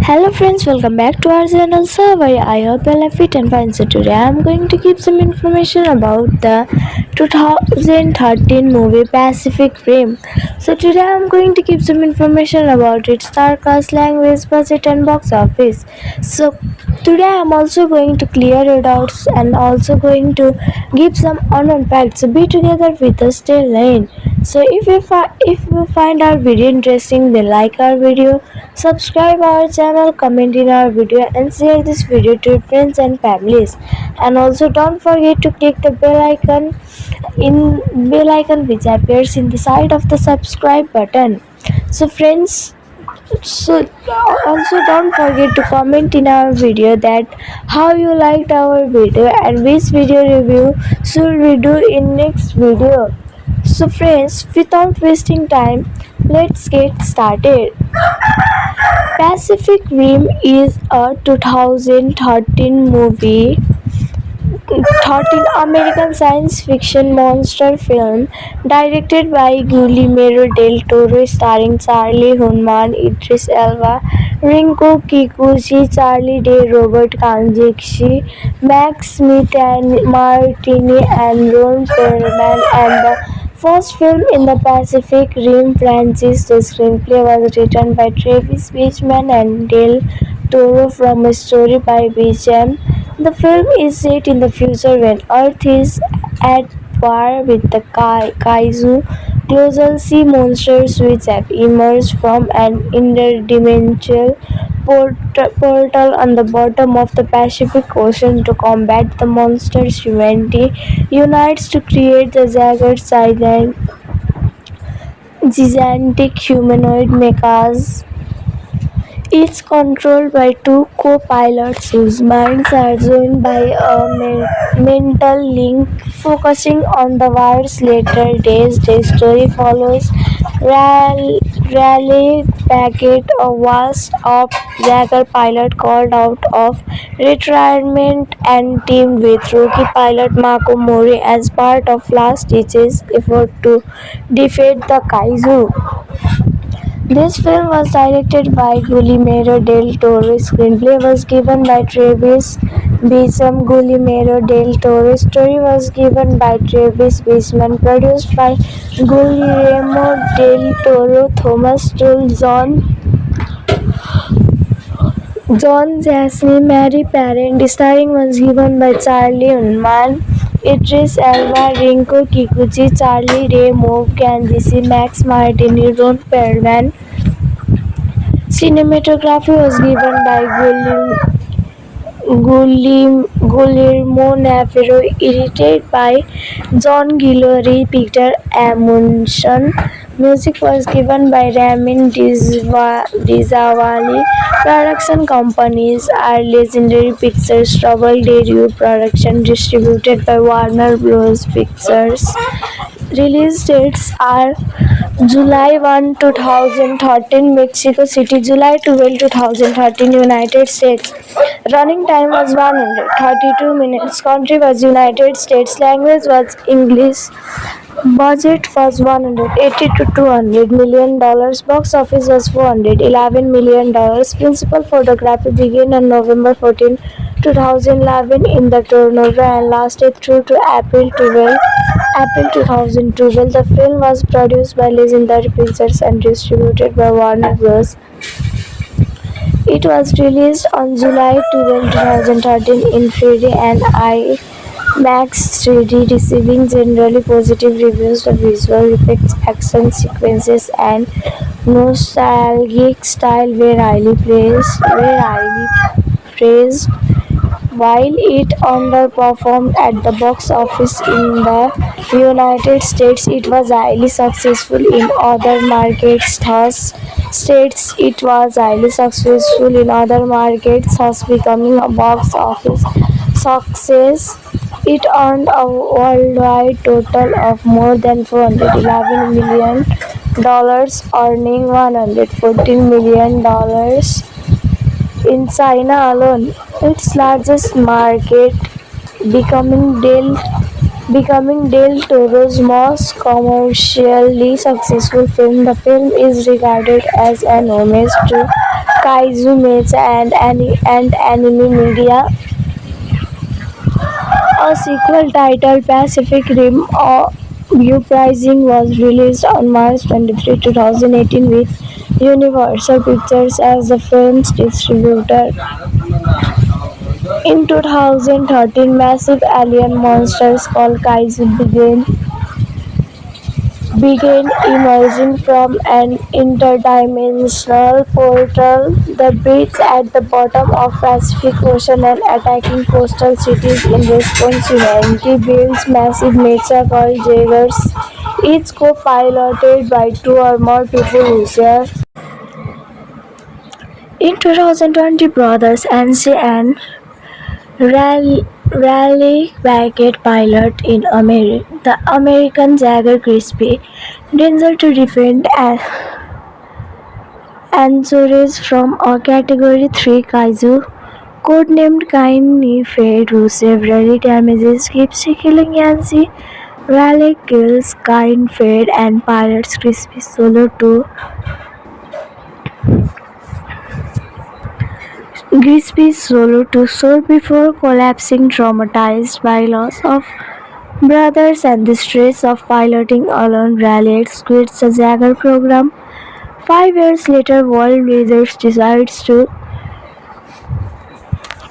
Hello friends, welcome back to our channel Survey. I hope you are fit and fine. So today I am going to give some information about the 2013 movie Pacific Rim. So today I am going to give some information about its star cast, language, budget and box office. So today I am also going to clear your doubts and also going to give some unknown facts. So be together with us till end. So if you find our video interesting, then like our video, subscribe our channel, comment in our video and share this video to your friends and families. And also don't forget to click the bell icon which appears in the side of the subscribe button. So friends, so also don't forget to comment in our video that how you liked our video and which video review should we do in next video. So friends, without wasting time, let's get started. Pacific Rim is a 2013 movie, 13 American science fiction monster film directed by Guillermo del Toro, starring Charlie Hunnam, Idris Elba, Rinko Kikuchi, Charlie Day, Robert Kanjikshi, Max Smith and Martini, and Ron Perlman, and the first film in the Pacific Rim franchise. The screenplay was written by Travis Beachman and Del Toro from a story by Beecham. The film is set in the future when Earth is at war with the kaiju colossal sea monsters which have emerged from an interdimensional portal on the bottom of the Pacific Ocean. To combat the monsters, humanity unites to create the gigantic humanoid mechas, each controlled by two co-pilots whose minds are joined by a mental link. Focusing on the war's later days, the story follows Raleigh Packett, a washed-up Jaeger pilot called out of retirement, and teamed with rookie pilot Mako Mori as part of last-ditch effort to defeat the kaiju. This film was directed by Guillermo del Toro. Screenplay was given by Travis Beecham. Guillermo del Toro. Story was given by Travis Beecham. Produced by Guillermo del Toro, Thomas Tull, John Jasny, Mary Parent. Starring was given by Charlie Hunnam, Idris Elba, Rinko Kikuchi, Charlie Day, Move Kanjisi, Max Martini, Ron Perlman. Cinematography was given by Guillermo Navarro, edited by John Guillory, Peter Amundsen. Music was given by Ramin Djawadi. Production companies are Legendary Pictures, Trouble Daewoo Production, distributed by Warner Bros. Pictures. Release dates are July 1, 2013, Mexico City; July 12, 2013, United States. Running time was 132 minutes. Country was United States. Language was English. Budget was 180 to 200 million dollars. Box office was 411 million dollars. Principal photography began on November 14, 2011 in the Toronto and lasted through to April 2012. The film was produced by Legendary Pictures and distributed by Warner Bros. It was released on July 12, 2013 in 3D and IMAX 3D, receiving generally positive reviews. The visual effects, action sequences, and nostalgic style were highly praised. While it underperformed at the box office in the United States, it was highly successful in other markets. Thus becoming a box office success. It earned a worldwide total of more than $411 million, earning $114 million in China alone, its largest market, becoming Del Toro's most commercially successful film. The film is regarded as an homage to Kaiju Mecha and Anime Media. A sequel titled Pacific Rim Uprising was released on March 23, 2018 with Universal Pictures as the film's distributor. In 2013, massive alien monsters called Kaiju began emerging from an interdimensional portal, the breach at the bottom of Pacific Ocean and attacking coastal cities. In response, humanity builds massive mecha called Jaegers, each co-piloted by two or more people who share. In 2020, brothers Ansi and Rally Packet pilot in the American Jagger Crispy Danger to defend Anzores from a Category 3 Kaiju codenamed Kaini Fade, who severely damages Gypsy, killing Yancy. Raleigh kills Kain Fade and pilots Crispy solo to soar before collapsing, traumatized by loss of brothers and the stress of piloting alone. Raleigh quits the Jagger program. 5 years later, World Wizards decides to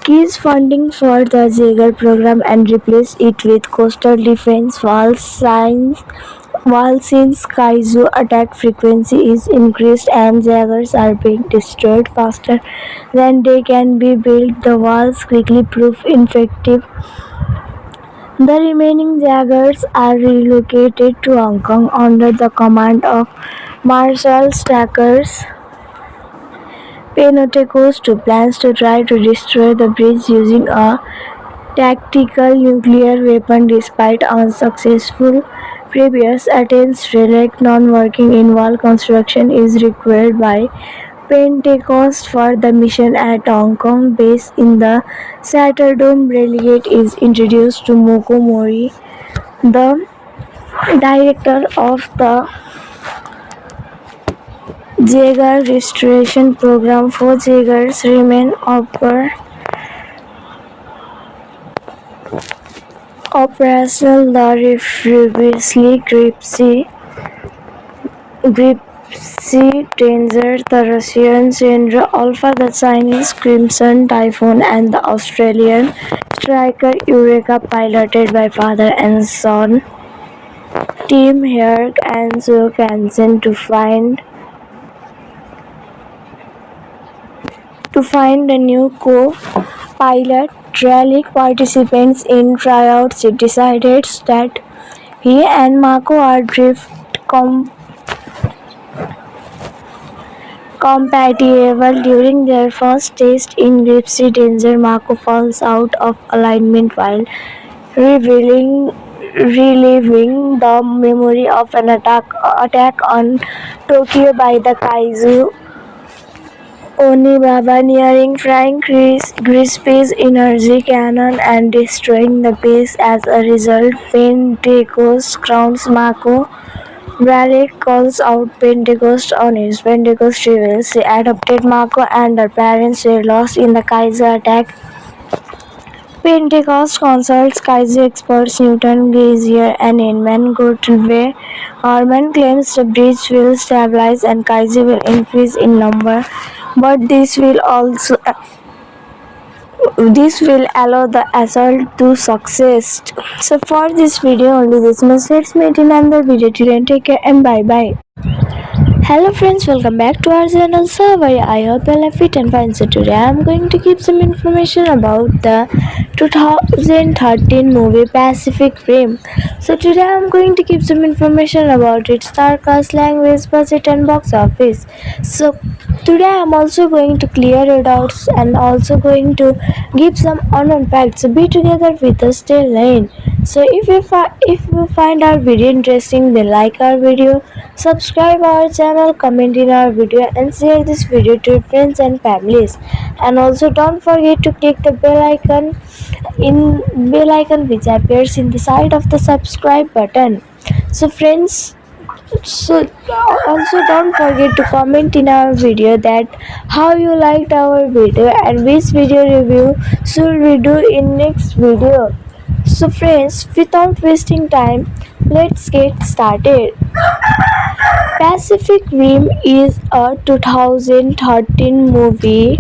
cease funding for the Jaeger program and replace it with coastal defense walls. While since Kaiju attack frequency is increased and Jaegers are being destroyed faster than they can be built, the walls quickly prove ineffective. The remaining Jaegers are relocated to Hong Kong under the command of Marshal Stackers Pentecost, who plans to try to destroy the bridge using a tactical nuclear weapon despite unsuccessful previous attempts. Relic non-working in wall construction is required by Pentecost for the mission at Hong Kong base in the Satterdome. Relegate is introduced to Moko Mori, the director of the Jaeger restoration program. 4 Jaegers remain operational: the previously Gripsy Danger, the Russian Chandra Alpha, the Chinese Crimson Typhoon, and the Australian Striker Eureka, piloted by father and son team Herc and Zhou Kansen to find a new co-pilot. Relic participants in tryouts decided that he and Mako are drift compatible. During their first test in Gripsy Danger, Mako falls out of alignment while reliving the memory of an attack on Tokyo by the Kaiju Onibaba, nearing frying Grispy's energy cannon and destroying the base. As a result, Pentecost crowns Mako. Raleigh calls out Pentecost on his. Pentecost reveals she adopted Mako and her parents were lost in the Kaiju attack. Pentecost consults Kaiju experts Newton, Gazier, and Inman Godway. Harman claims the bridge will stabilize and Kaiju will increase in number, but this will allow the assault to success. So for this video only this much. Let's meet in another video. Till take care and bye bye. Hello friends, welcome back to our channel. So I hope you are fit and fine. So today I am going to give some information about the 2013 movie Pacific Rim. So today I am going to give some information about its star cast, language, budget and box office. So today I am also going to clear your doubts and also going to give some unknown facts. So be together with us till end. So if you find our video interesting, then like our video, subscribe our channel, comment in our video and share this video to your friends and families. And also don't forget to click the bell icon which appears in the side of the subscribe button. So friends, So also don't forget to comment in our video that how you liked our video and which video review should we do in next video. So friends, without wasting time, let's get started. Pacific Rim is a 2013 movie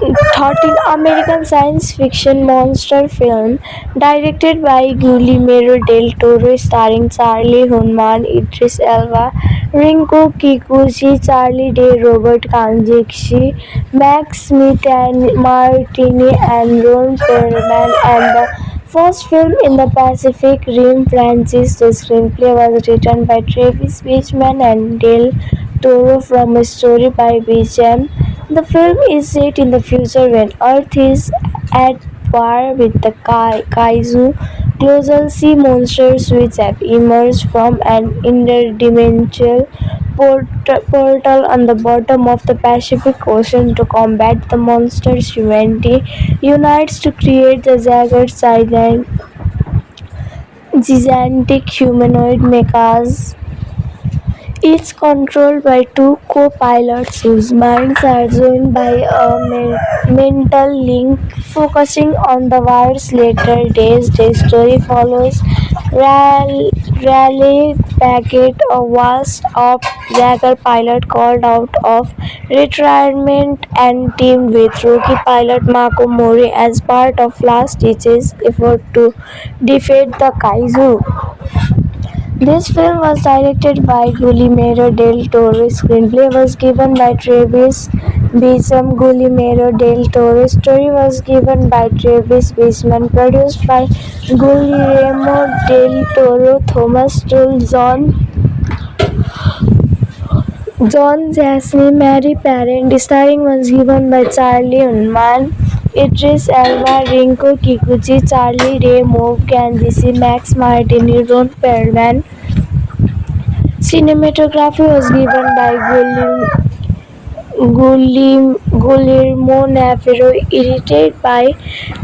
13 American science fiction monster film directed by Guillermo del Toro starring Charlie Hunnam, Idris Elba, Rinko Kikuchi, Charlie Day, Robert Kanjikshi, Max Smith and Martini and Ron Perlman and the first film in the Pacific Rim franchise. The screenplay was written by Travis Beachman and Del Toro from a story by Beecham. The film is set in the future when Earth is at war with the kaiju colossal sea monsters which have emerged from an interdimensional portal on the bottom of the Pacific Ocean. To combat the monsters, humanity unites to create the gigantic humanoid mechas, each controlled by two co-pilots whose minds are joined by a mental link. Focusing on the war's later days, the story follows Raleigh Packett, a washed-up Jaeger pilot called out of retirement, and teamed with rookie pilot Mako Mori as part of last-ditch effort to defeat the kaiju. This film was directed by Guillermo del Toro. Screenplay was given by Travis Beecham. Guillermo del Toro. Story was given by Travis Beecham. Produced by Guillermo del Toro, Thomas Tull, John Jasny, Mary Parent. Starring was given by Charlie Hunnam, Idris Elba, Rinko Kikuchi, Charlie Day, Move Kanjisi, Max Martini, Ron Perlman. Cinematography was given by Guillermo Navarro, edited by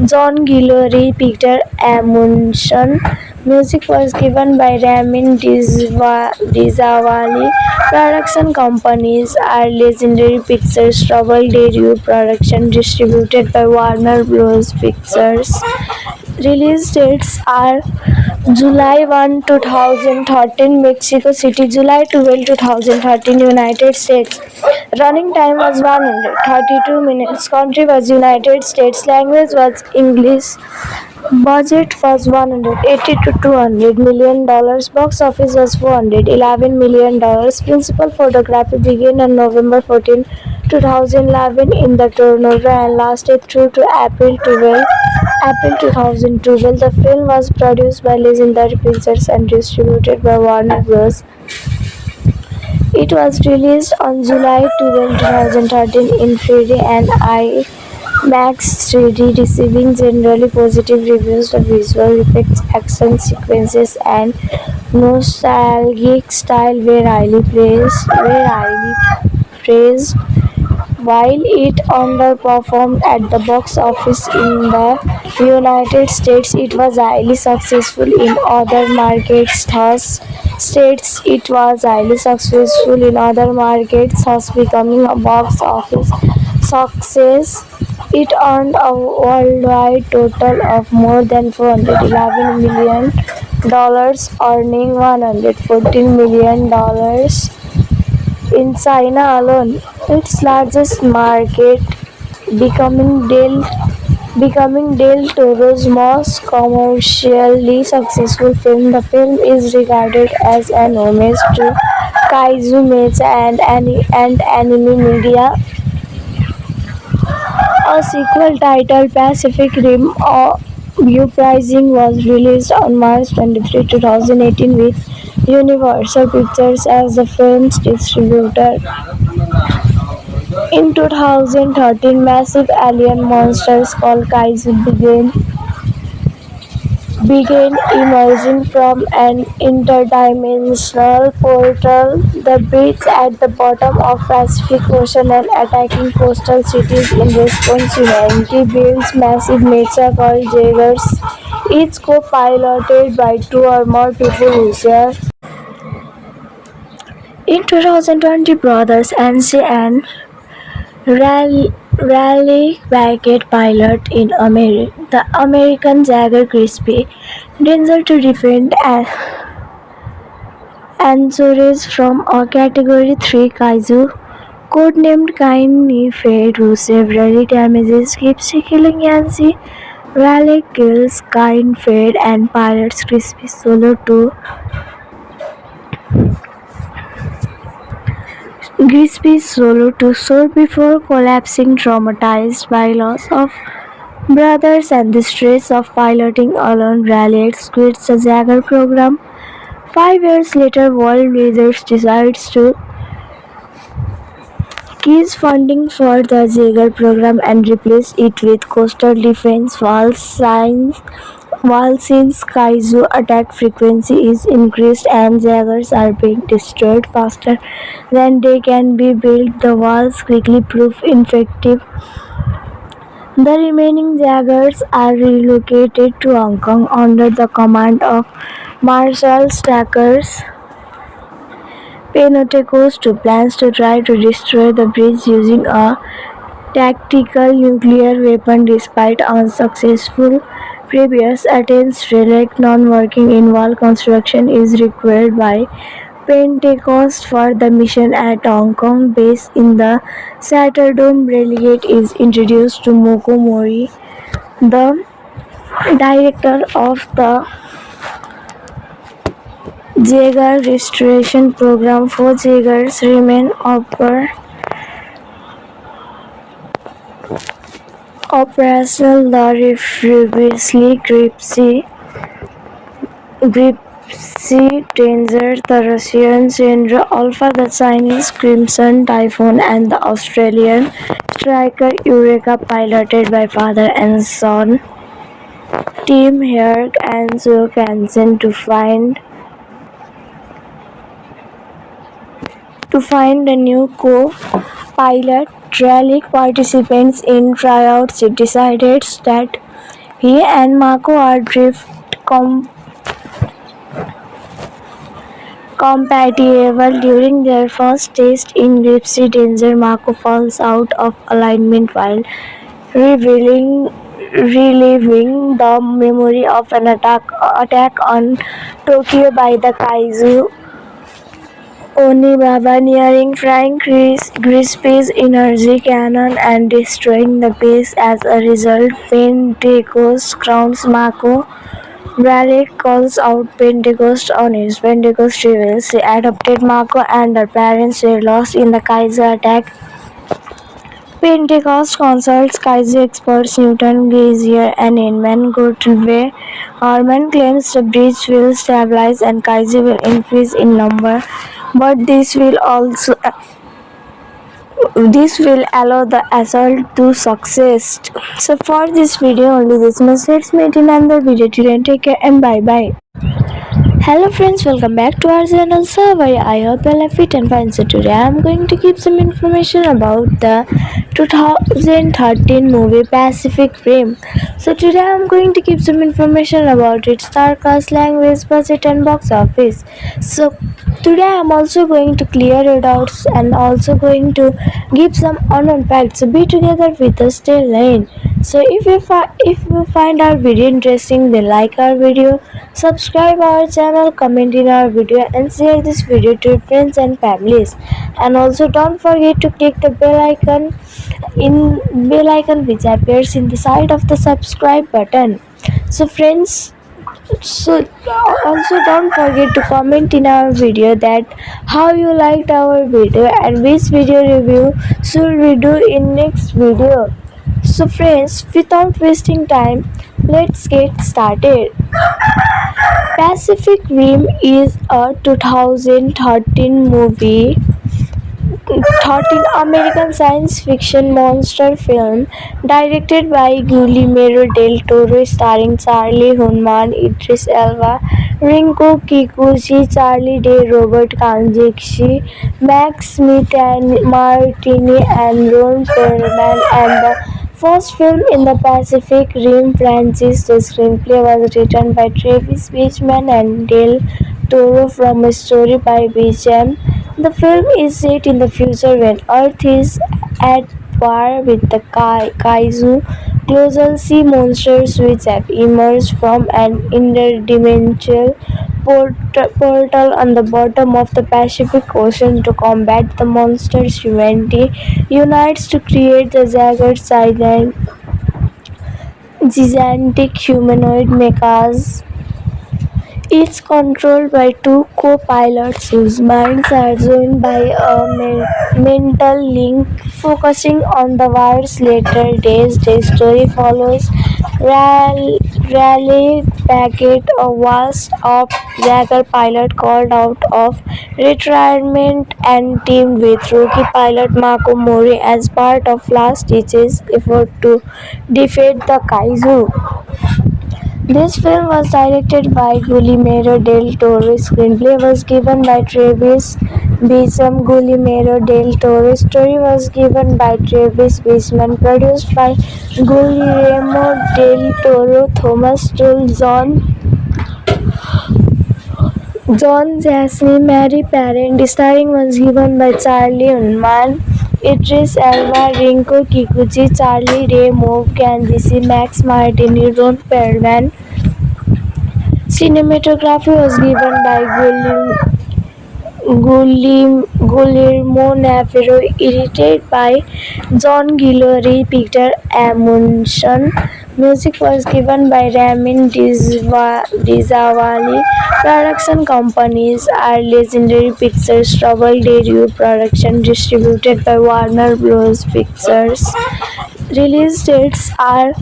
John Guillory, Peter Amundsen. Music was given by Ramin Djawadi. Production companies are Legendary Pictures, Trouble Daewoo Production, distributed by Warner Bros. Pictures. Release dates are July 1, 2013, Mexico City; July 12, 2013, United States. Running time was 132 minutes. Country was United States. Language was English. Budget was $180 to $200 million. Box office was $411 million. Principal photography began on November 14, 2011 in the Toronto and lasted through to April 2012. The film was produced by Legendary Pictures and distributed by Warner Bros. It was released on July 12, 2013 in 3D and IMAX 3D, receiving generally positive reviews. The visual effects, action sequences, and nostalgic style were highly praised. While it underperformed at the box office in the United States, it was highly successful in other markets. Thus becoming a box office success. It earned a worldwide total of more than $411 million, earning $114 million in China alone, its largest market, becoming Del Toro's most commercially successful film. The film is regarded as an homage to kaiju mecha and anime media. A sequel titled Pacific Rim Uprising was released on March 23, 2018 with Universal Pictures as the film's distributor. In 2013, massive alien monsters called kaiju began emerging from an interdimensional portal, the breach at the bottom of Pacific Ocean, and attacking coastal cities. In response, humanity builds massive mecha called Jaegers, each co-piloted by two or more people who share In 2020, brothers Ansi and Raleigh Beckett pilot in the American Jaguar Crispy Danger to defend Anzores from a Category 3 Kaiju codenamed Kaini Fade, who severely damages Gypsy, killing Yancy. Raleigh kills Kain Fade and pilots Crispy solo to shore before collapsing, traumatized by loss of brothers and the stress of piloting alone. Raleigh quits the Jaguar program. 5 years later, World Wizards decides to cease funding for the Jaeger program and replace it with coastal defense while since Kaiju attack frequency is increased and Jaegers are being destroyed faster than they can be built, the walls quickly prove ineffective. The remaining Jaegers are relocated to Hong Kong under the command of Marshal Stackers Pentecost, who plans to try to destroy the bridge using a tactical nuclear weapon despite unsuccessful previous attempts. Relic non-working involved construction is required by Pentecost for the mission at Hong Kong base in the Satterdome. Relegate is introduced to Moko Mori, the director of the Jaeger restoration program. 4 Jaegers remain operational. The previously Gripsy Danger, the Russian Chandra Alpha, the Chinese Crimson Typhoon, and the Australian Striker Eureka, piloted by father and son team Herc and Zhou Kansen to find a new co-pilot. Raleigh participants in tryouts. It decides that he and Mako are drift compatible. During their first test in Gripsy Danger, Mako falls out of alignment while reliving the memory of an attack on Tokyo by the Kaiju Onibaba, nearing frying Grispy's energy cannon and destroying the base. As a result, Pentecost crowns Mako. Raleigh calls out Pentecost on his. Pentecost reveals she adopted Mako and her parents were lost in the Kaiju attack. Pentecost consults Kaiju experts Newton, Glazier, and Inman Gottlieb. Harman claims the bridge will stabilize and Kaiju will increase in number, but this will allow the assault to succeed. So for this video only this much. Let's meet in another video. Till then, take care and bye bye. Hello friends, welcome back to our channel Survey. I hope you are fit and fine. So today I am going to give some information about the 2013 movie Pacific Rim. So today I am going to give some information about its star cast, language, budget and box office. So today I am also going to clear your doubts and also going to give some unknown facts. So be together with us till lane. So if you find our video interesting, then like our video, subscribe our channel, comment in our video and share this video to your friends and families. And also don't forget to click the bell icon which appears in the side of the subscribe button. So friends, also don't forget to comment in our video that how you liked our video and which video review should we do in next video. So friends, without wasting time, let's get started. Pacific Rim is a 2013 movie, 13 American science fiction monster film directed by Guillermo del Toro, starring Charlie Hunnam, Idris Elba, Rinko Kikuchi, Charlie Day, Robert Kanjikshi, Max Smith and Martini, and Ron Perlman, and the first film in the Pacific Rim franchise. The screenplay was written by Travis Beachman and Del Toro from a story by Beachman, The film is set in the future when Earth is at war with the Kaiju colossal sea monsters which have emerged from an interdimensional portal on the bottom of the Pacific Ocean to combat the monsters. Humanity unites to create the gigantic humanoid mechas, each controlled by two co-pilots whose minds are joined by a mental link. Focusing on the war's later days, the story follows Raleigh Packett, a washed-up Jaeger pilot called out of retirement and teamed with rookie pilot Marco Mori as part of last-ditch effort to defeat the Kaiju. This film was directed by Guillermo del Toro. Screenplay was given by Travis Beecham. Guillermo del Toro. Story was given by Travis Beecham. Produced by Guillermo del Toro, Thomas Tull, John Jasny, Mary Parent. Starring was given by Charlie Unman, Idris Elba, Rinko Kikuchi, Charlie Ray Moore, Candice Max Martini, Ron Perlman. Cinematography was given by Guillermo Navarro, edited by John Guillory, Peter Amundsen. Music was given by Ramin Djawadi. Production companies are Legendary Pictures, Trouble Daewoo Production, distributed by Warner Bros. Pictures. Release dates are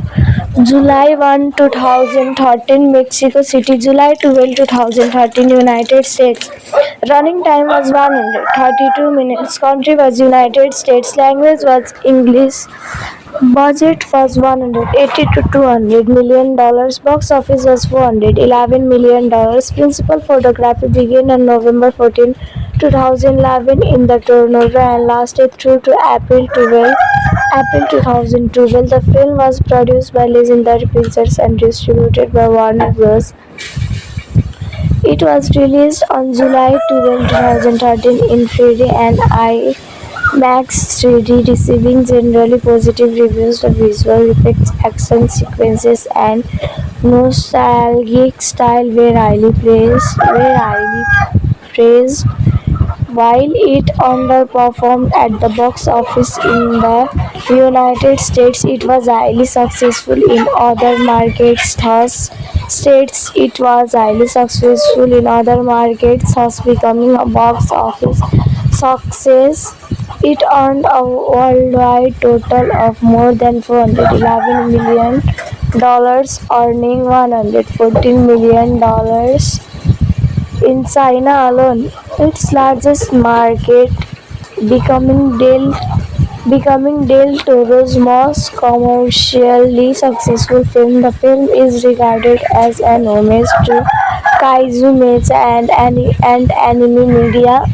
July 1, 2013, Mexico City; July 12, 2013, United States. Running time was 132 minutes. Country was United States. Language was English. Budget was $180 to $200 million. Box office was $411 million. Principal photography began on November 14, 2011 in the Toronto and lasted through to April 2012. The film was produced by Legendary Pictures and distributed by Warner Bros. It was released on July 12, 2013 in 3D and IMAX 3D, receiving generally positive reviews. The visual effects, action sequences, and nostalgic style were highly praised. While it underperformed at the box office in the United States, it was highly successful in other markets, thus becoming a box office success. It earned a worldwide total of more than $411 million, earning $114 million in China alone, its largest market, becoming Del Toro's most commercially successful film. The film is regarded as an homage to kaiju mecha and anime media.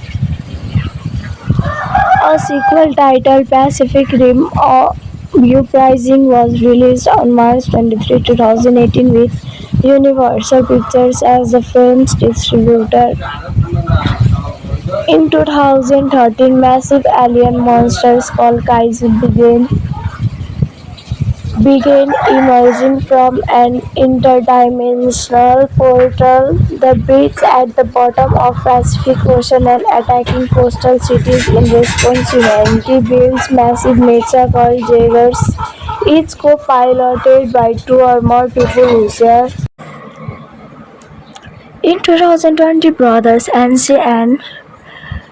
A sequel titled Pacific Rim Uprising was released on March 23, 2018 with Universal Pictures as the film's distributor. In 2013, massive alien monsters called Kaiju began emerging from an interdimensional portal, the breach at the bottom of Pacific Ocean, and attacking coastal cities. In response, humanity builds massive mecha called Jaegers, each co-piloted by two or more people who share. In 2020, brothers Ansi and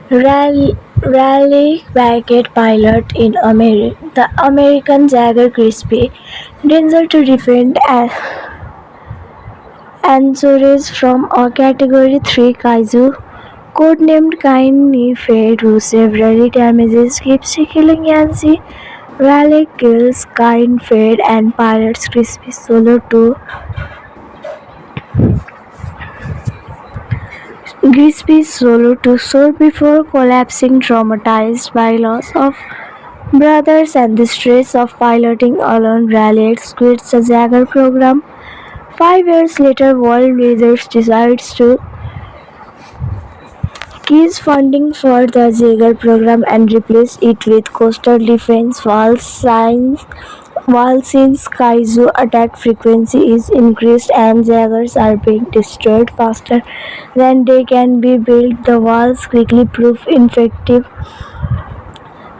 Raleigh Packett pilot in the American Jaeger Crispy Danger to defend Anchorage from a Category 3 Kaiju, codenamed Kain Fade, who severely damages Gypsy, killing Yancy. Raleigh kills Kain Fade and pilots Crispy solo to shore before collapsing, traumatized by loss of brothers and the stress of piloting alone. Raleigh quits the Jaeger program. 5 years later, World Wizards decides to increase funding for the Jaeger program and replace it with coastal defense while since Kaiju attack frequency is increased and Jaegers are being destroyed faster than they can be built, the walls quickly prove ineffective.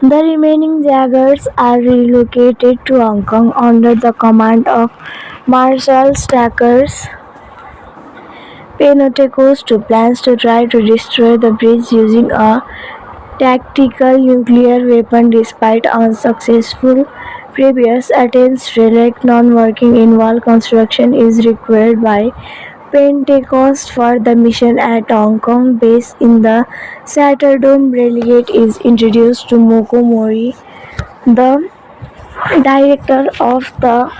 The remaining Jaegers are relocated to Hong Kong under the command of Marshal Stackers Pentecost, who plans to try to destroy the bridge using a tactical nuclear weapon despite unsuccessful previous attempts. Relic non-working in wall construction is required by Pentecost for the mission at Hong Kong base in the Satterdome. Relegate is introduced to Moko Mori, the director of the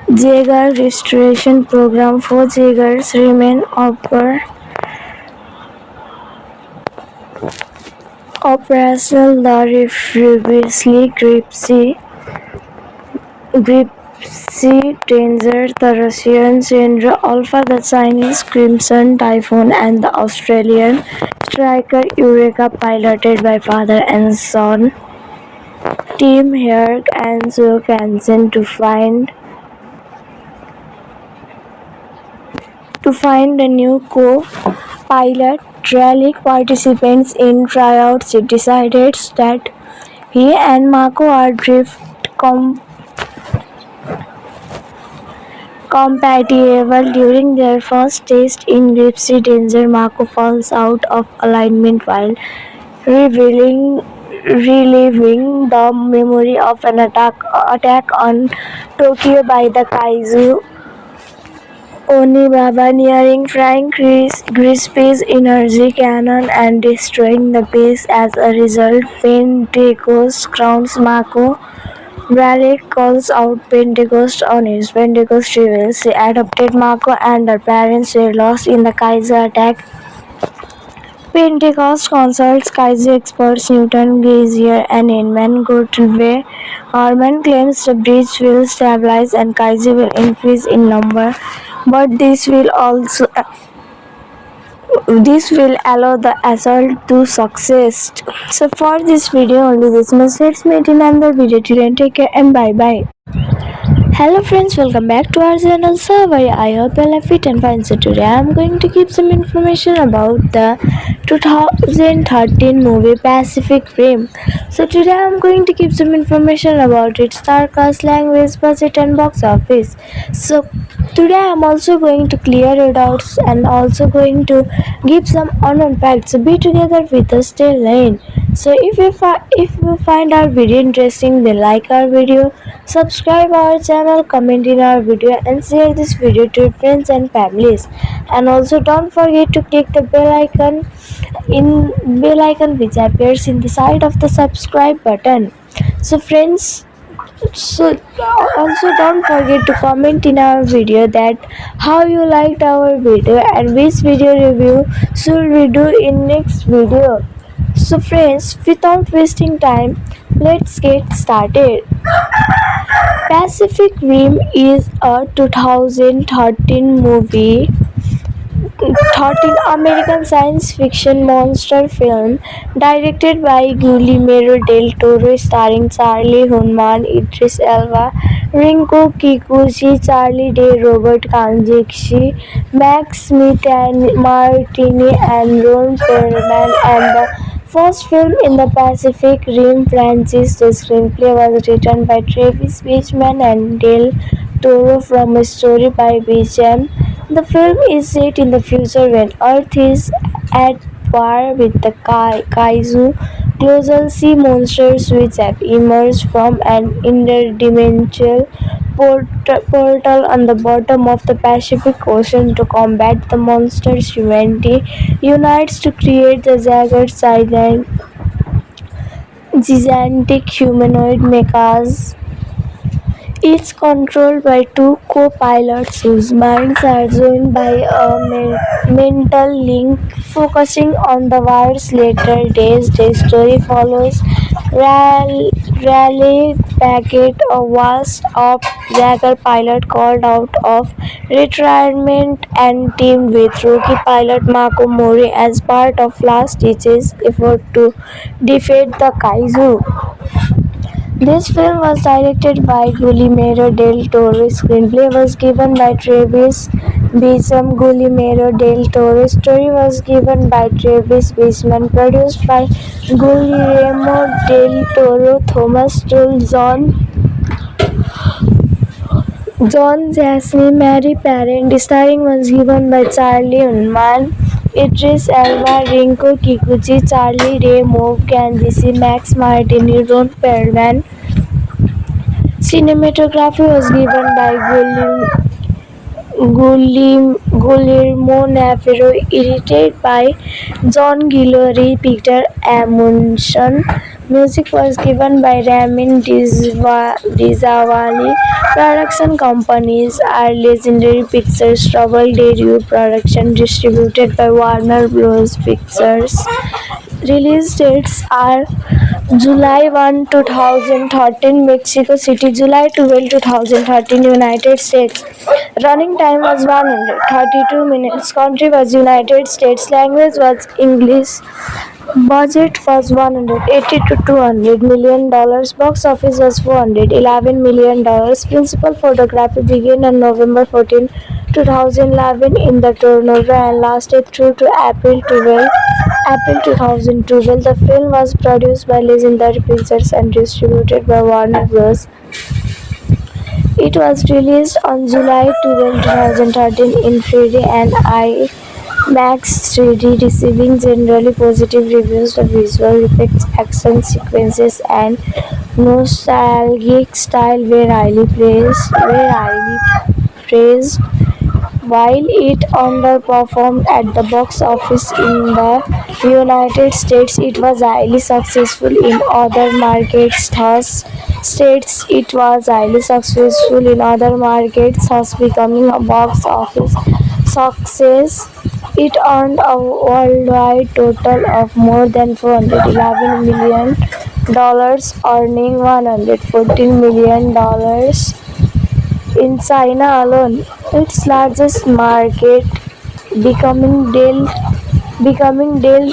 Jaeger restoration program. Four Jaegers remain operational. The previously Gripsy Danger, the Russian Chandra Alpha, the Chinese Crimson Typhoon, and the Australian Striker Eureka, piloted by father and son Tim Herc and Joe Canson to find a new co-pilot. Relic participants in tryouts decided that he and Mako are drift compatible. During their first test in Gripsy Danger, Mako falls out of alignment while reliving the memory of an attack on Tokyo by the Kaiju Onibaba, nearing frying Grispy's energy cannon and destroying the base. As a result, Pentecost crowns Mako. Relic calls out Pentecost on his Pentecost reveals she adopted Mako and her parents were lost in the Kaiju attack. Pentecost consults Kaiju experts Newton, Gazier, and Inman Gottlieb. Harman claims the bridge will stabilize and Kaiju will increase in number, but this will allow the assault to succeed. So for this video only this much. Let's meet in another video. Till take care and bye bye. Hello friends, welcome back to our channel. So I hope you are fit and fine. So today I am going to give some information about the 2013 movie Pacific Rim. So today I am going to give some information about its star cast, language, budget and box office. So today I am also going to clear your doubts and also going to give some unknown facts. So be together with us till lane. So if you find our video interesting, then like our video, subscribe our channel, comment in our video and share this video to your friends and families. And also don't forget to click the bell icon which appears in the side of the subscribe button. So friends, also don't forget to comment in our video that how you liked our video and which video review should we do in next video. So friends, without wasting time, let's get started. Pacific Rim is a 2013 movie, 13 American science fiction monster film directed by Guillermo del Toro, starring Charlie Hunnam, Idris Elba, Rinko Kikuchi, Charlie Day, Robert Kanjikshi, Max Smith and Martini, and Ron Perlman, and the first film in the Pacific Rim franchise. The screenplay was written by Travis Beachman and Del Toro from a story by Beacham. The film is set in the future when Earth is at war with the Kaiju colossal sea monsters which have emerged from an interdimensional portal on the bottom of the Pacific Ocean. To combat the monsters, humanity unites to create the gigantic humanoid mechas. It's controlled by two co-pilots whose minds are joined by a mental link. Focusing on the war's later days, the story follows Raleigh Packard, a washed-up Jaguar pilot, called out of retirement and teamed with rookie pilot Marco Mori as part of last-ditch effort to defeat the Kaiju. This film was directed by Guillermo del Toro. Screenplay was given by Travis Beecham. Guillermo del Toro. Story was given by Travis Beecham. Produced by Guillermo del Toro, Thomas Tull, John Jasny, Mary Parent. Starring was given by Charlie Unman, Idris Elba, Rinko Kikuchi, Charlie Ray, Mauve Ganjisi, Max Martini, Ron Perlman. Cinematography was given by Guillermo Navarro, edited by John Guillory, Peter Amundsen. Music was given by Ramin Djawadi. Production companies are Legendary Pictures, Trouble Daewoo Production, distributed by Warner Bros. Pictures. Release dates are July 1, 2013, Mexico City; July 12, 2013, United States. Running time was 132 minutes. Country was United States. Language was English. Budget was $180 to $200 million. Box office was $411 million. Principal photography began on November 14, 2011 in the Toronto and lasted through to April 2012. The film was produced by Legendary Pictures and distributed by Warner Bros. It was released on July 12, 2013 in 3D and IMAX 3D, receiving generally positive reviews. The visual effects, action sequences, and nostalgic style were highly praised. While it underperformed at the box office in the United States, it was highly successful in other markets, thus becoming a box office success. It earned a worldwide total of more than $411 million, earning $114 million in China alone, its largest market, becoming Del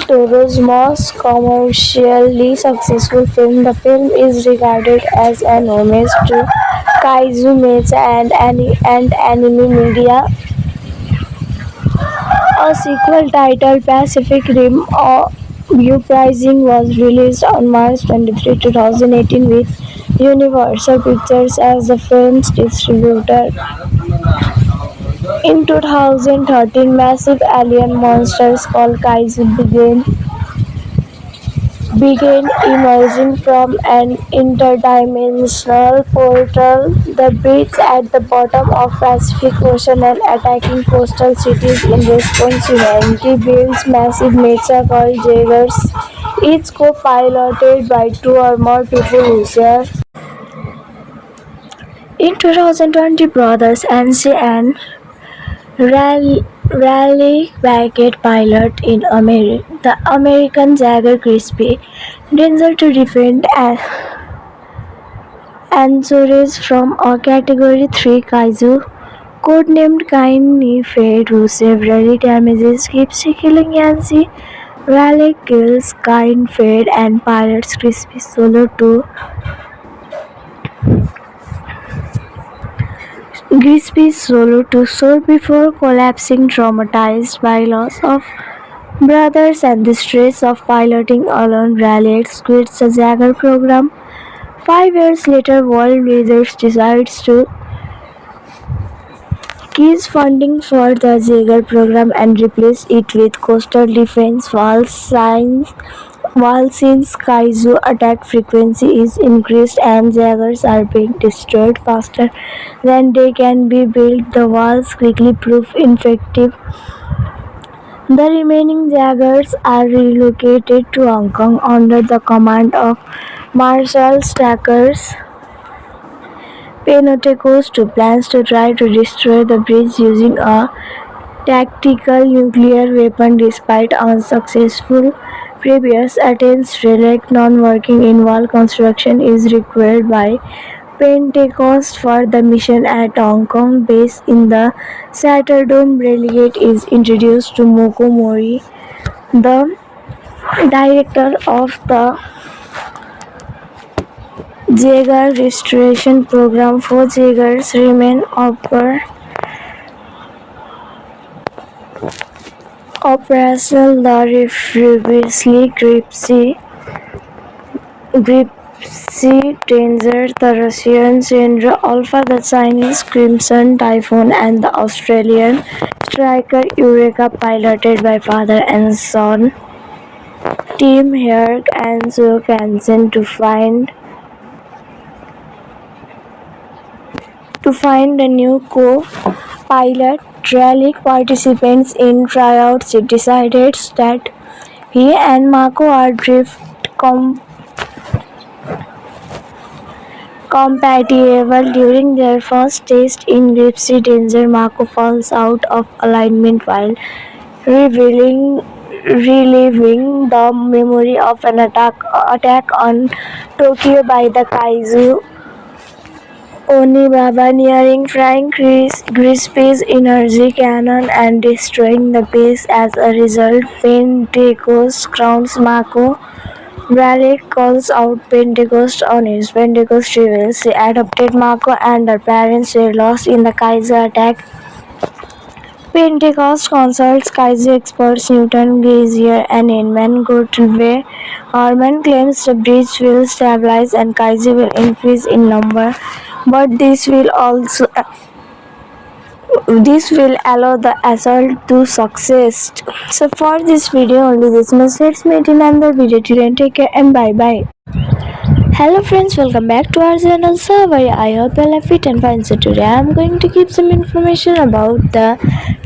Toro's most commercially successful film. The film is regarded as an homage to kaiju mecha and anime media. A sequel titled Pacific Rim Uprising was released on March 23, 2018 with Universal Pictures as the film's distributor. In 2013, massive alien monsters called Kaiju began emerging from an interdimensional portal, the breach at the bottom of Pacific Ocean, and attacking coastal cities. In response, humanity builds massive mecha called Jaegers, each co-piloted by two or more people who share. In 2020, brothers Ansi and Raleigh Packard pilot in the American Jaguar Crispy Danger to defend Anchorage from a Category 3 Kaiju, codenamed Kaini Fade, who severely damages Gypsy, killing Yancy. Raleigh kills Kain Fade and pilots Crispy solo to shore before collapsing, traumatized by loss of brothers and the stress of piloting alone. Raleigh quits the Jaguar program. 5 years later, World Wizards decides to cease funding for the Jaguar program and replace it with coastal defense walls. Since kaiju attack frequency is increased and Jaguars are being destroyed faster than they can be built, the walls quickly prove ineffective. The remaining Jaguars are relocated to Hong Kong under the command of Marshal Stackers Pantotekos, who plans to try to destroy the bridge using a tactical nuclear weapon. Despite unsuccessful previous attempts relic non-working involved construction is required by Pentecost for the mission at Hong Kong base in the Satterdome Relegate is introduced to Moko Mori, the director of the Jaeger restoration program. Four Jaegers remain operational. The previously Gripsy Danger, the Russian Chandra Alpha, the Chinese Crimson Typhoon, and the Australian Striker Eureka, piloted by father and son Tim Herc and Joe Canson to find a new co-pilot. Relic participants in tryouts decided that he and Mako are drift compatible. During their first test in Gripsy Danger, Mako falls out of alignment while reliving the memory of an attack on Tokyo by the Kaiju Onibaba, nearing frying Grispy's energy cannon and destroying the base. As a result, Pentecost crowns Mako. Relic calls out Pentecost on his Pentecost reveals she adopted Mako and her parents were lost in the Kaiju attack. Pentecost consults Kaiju experts Newton, Grazier, and Inman Gottlieb. Harman claims the bridge will stabilize and Kaiju will increase in number, but this will allow the assault to succeed. So for this video only this much. Let's meet in another video. Till take care and bye bye. Hello friends, welcome back to our channel Survey. I hope you are fit and fine. So today I am going to give some information about the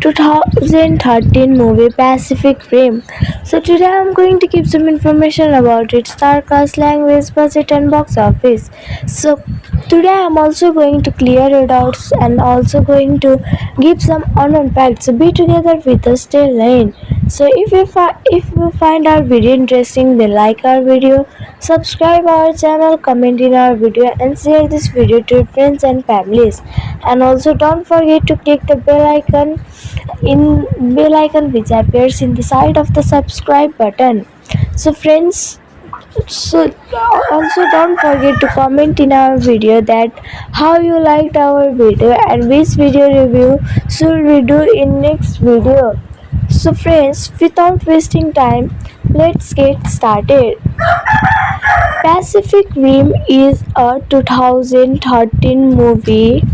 2013 movie Pacific Rim. So today I am going to give some information about its star cast, language, budget and box office. So today I am also going to clear your doubts and also going to give some unknown facts. So be together with us till lane. So if you find our video interesting, then like our video, subscribe our channel, comment in our video and share this video to your friends and families. And also don't forget to click the bell icon which appears in the side of the subscribe button. So friends, also don't forget to comment in our video that how you liked our video and which video review should we do in next video. So friends, without wasting time, let's get started. Pacific Rim is a 2013 movie,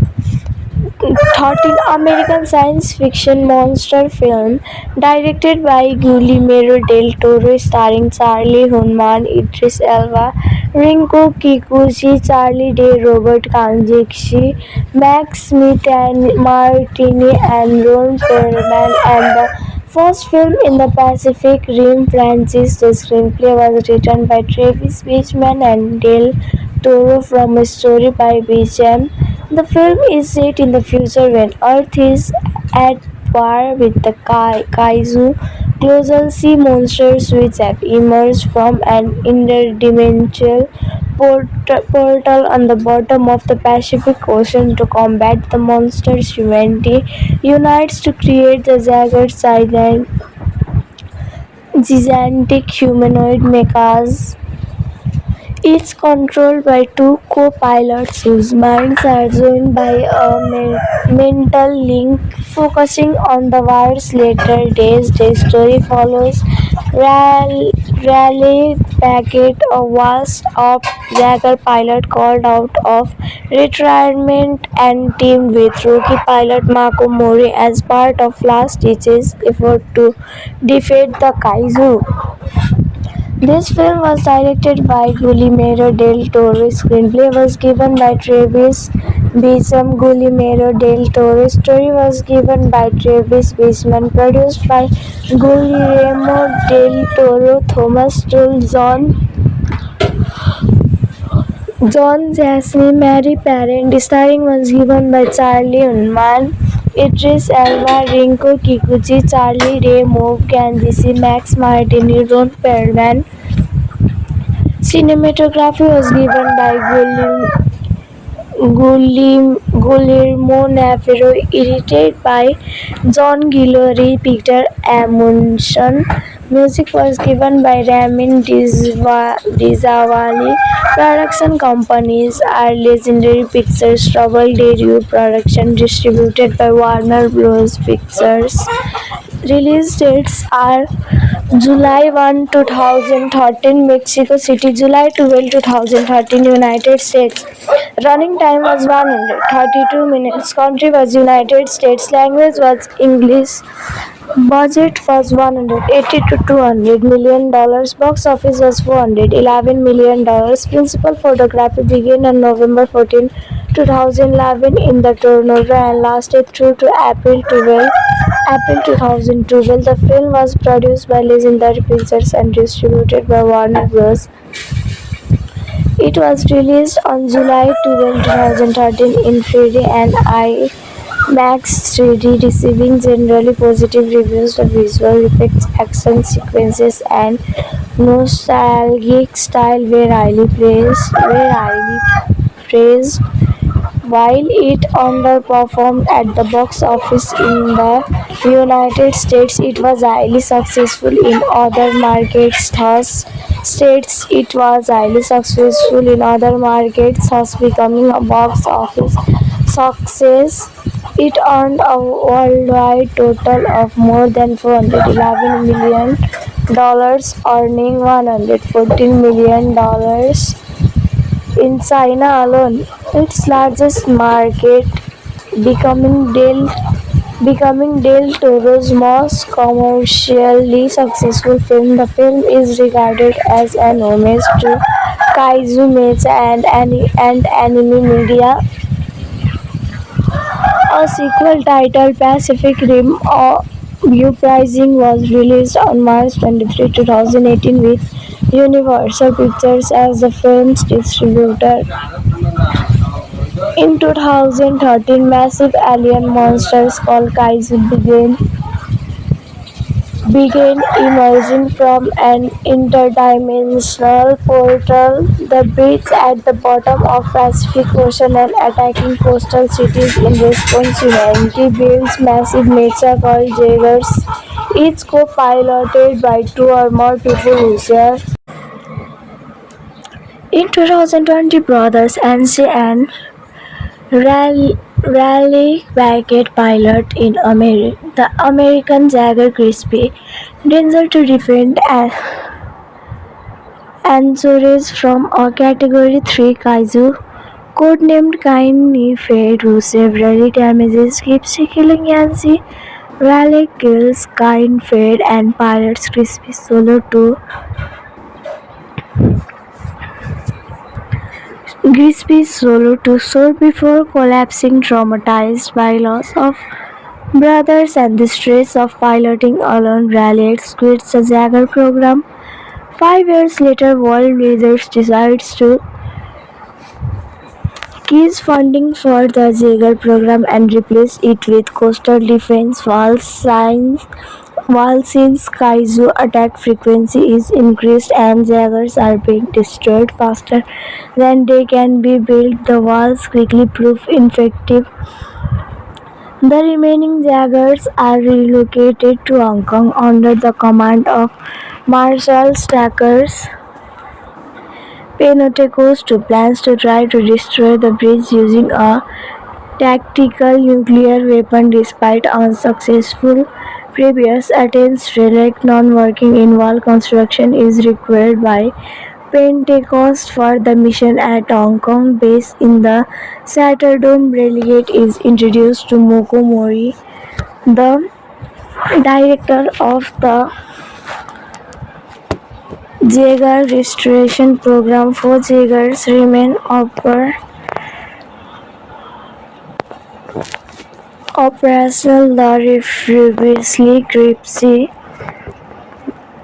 13 American science fiction monster film directed by Guillermo del Toro, starring Charlie Hunnam, Idris Elba, Rinko Kikuchi, Charlie Day, Robert Kanjikshi, Max Smith and Martini, and Ron Perlman, and the first film in the Pacific Rim franchise. The screenplay was written by Travis Beachman and Del Toro from a story by Beacham. The film is set in the future when Earth is at war with the Kaiju colossal sea monsters which have emerged from an interdimensional portal on the bottom of the Pacific Ocean. To combat the monsters, humanity unites to create the gigantic humanoid mechas, each controlled by two co-pilots whose minds are joined by a mental link. Focusing on the war's later days, the story follows Raleigh Packard, a washed-up Jaeger pilot called out of retirement, and teamed with rookie pilot Mako Mori as part of last-ditch effort to defeat the Kaiju. This film was directed by Guillermo del Toro. Screenplay was given by Travis Beacham. Guillermo del Toro. Story was given by Travis Beachman. Produced by Guillermo del Toro, Thomas Tull, John Jasny, Mary Parent. Starring was given by Charlie Hunnam, Idris Elba, Rinko Kikuchi, Charlie Ray Moore, Candice Max Martini, Ron Perlman. Cinematography was given by Guillermo Navarro, edited by John Guillory, Peter Amundsen. Music was given by Ramin Djawadi. Production companies are Legendary Pictures, Trouble Daewoo Production, distributed by Warner Bros. Pictures. Release dates are July 1, 2013, Mexico City; July 12, 2013, United States. Running time was 132 minutes. Country was United States. Language was English. Budget was 180 to 200 million dollars. Box office was 411 million dollars. Principal photography began on November 14, 2011 in the Toronto and lasted through to April 2012. The film was produced by Legendary Pictures and distributed by Warner Bros. It was released on July 12, 2013 in 3D and IMAX 3D, receiving generally positive reviews. The visual effects, action sequences, and nostalgic style were highly praised. While it underperformed at the box office in the United States, it was highly successful in other markets. Thus becoming a box office success. It earned a worldwide total of more than $411 million, earning $114 million in China alone, its largest market, becoming Del Toro's most commercially successful film. The film is regarded as an homage to kaiju mecha and anime media. A sequel titled Pacific Rim Uprising was released on March 23, 2018 with Universal Pictures as the film's distributor. In 2013, massive alien monsters called kaiju began emerging from an interdimensional portal, the breach at the bottom of Pacific Ocean, and attacking coastal cities. In response, humanity builds massive mecha called Jaegers, each co-piloted by two or more people who share. In 2020, brothers Ansi and Raleigh Beckett pilot in the American Jaeger Crispy Danger to defend Anchorage from a Category 3 kaiju codenamed Kaini Fade, who severely damages Gypsy, killing Yancy. Raleigh kills Kain Fade and pilots Crispy solo to shore before collapsing, traumatized by loss of brothers and the stress of piloting alone. Raleigh quits the Jaeger program. 5 years later, World Wizards decides to cease funding for the Jaeger program and replace it with coastal defense walls. Since kaiju attack frequency is increased and Jaegers are being destroyed faster than they can be built, the walls quickly prove ineffective. The remaining Jaegers are relocated to Hong Kong under the command of Marshal Stackers Penotecos, who plans to try to destroy the bridge using a tactical nuclear weapon. Despite unsuccessful previous attempts, relic non-working in wall construction is required by Pentecost for the mission at Hong Kong base in the Satterdome. Relegate is introduced to Moko Mori, the director of the Jaeger restoration program. 4 Jaegers remain operational. The previously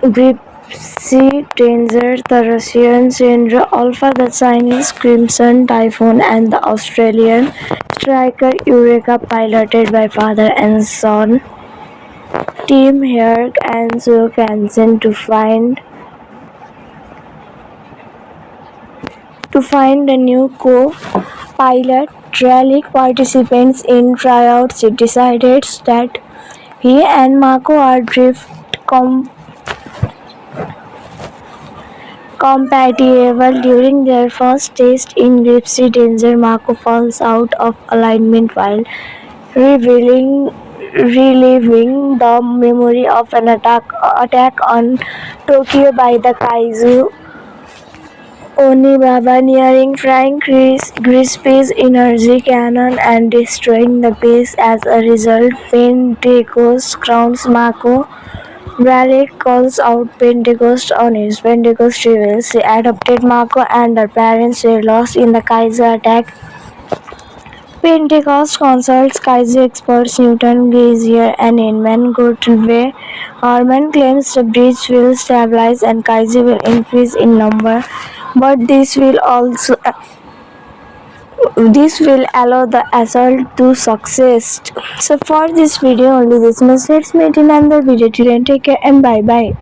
Gypsy Danger, the Russian Chandra Alpha, the Chinese Crimson Typhoon, and the Australian Striker Eureka, piloted by father and son Tim Herc and Sue Hansen, to find a new co-pilot. Relic participants in tryouts decided that he and Mako are drift compatible. During their first test in Gypsy Danger, Mako falls out of alignment while revealing reliving the memory of an attack on Tokyo by the Kaiju Onibaba, nearing frying Crispy's energy cannon and destroying the base. As a result, Pentecost crowns Mako. Relic calls out Pentecost on his Pentecost reveals the adopted Mako and her parents were lost in the Kaiju attack. Pentecost consults Kaiju experts Newton, Gazier, and Inman Gottlieb. Harman claims the breach will stabilize and Kaiju will increase in number, but this will allow the assault to succeed. So for this video only this much. Let's meet in another video. Till then, take care and bye bye.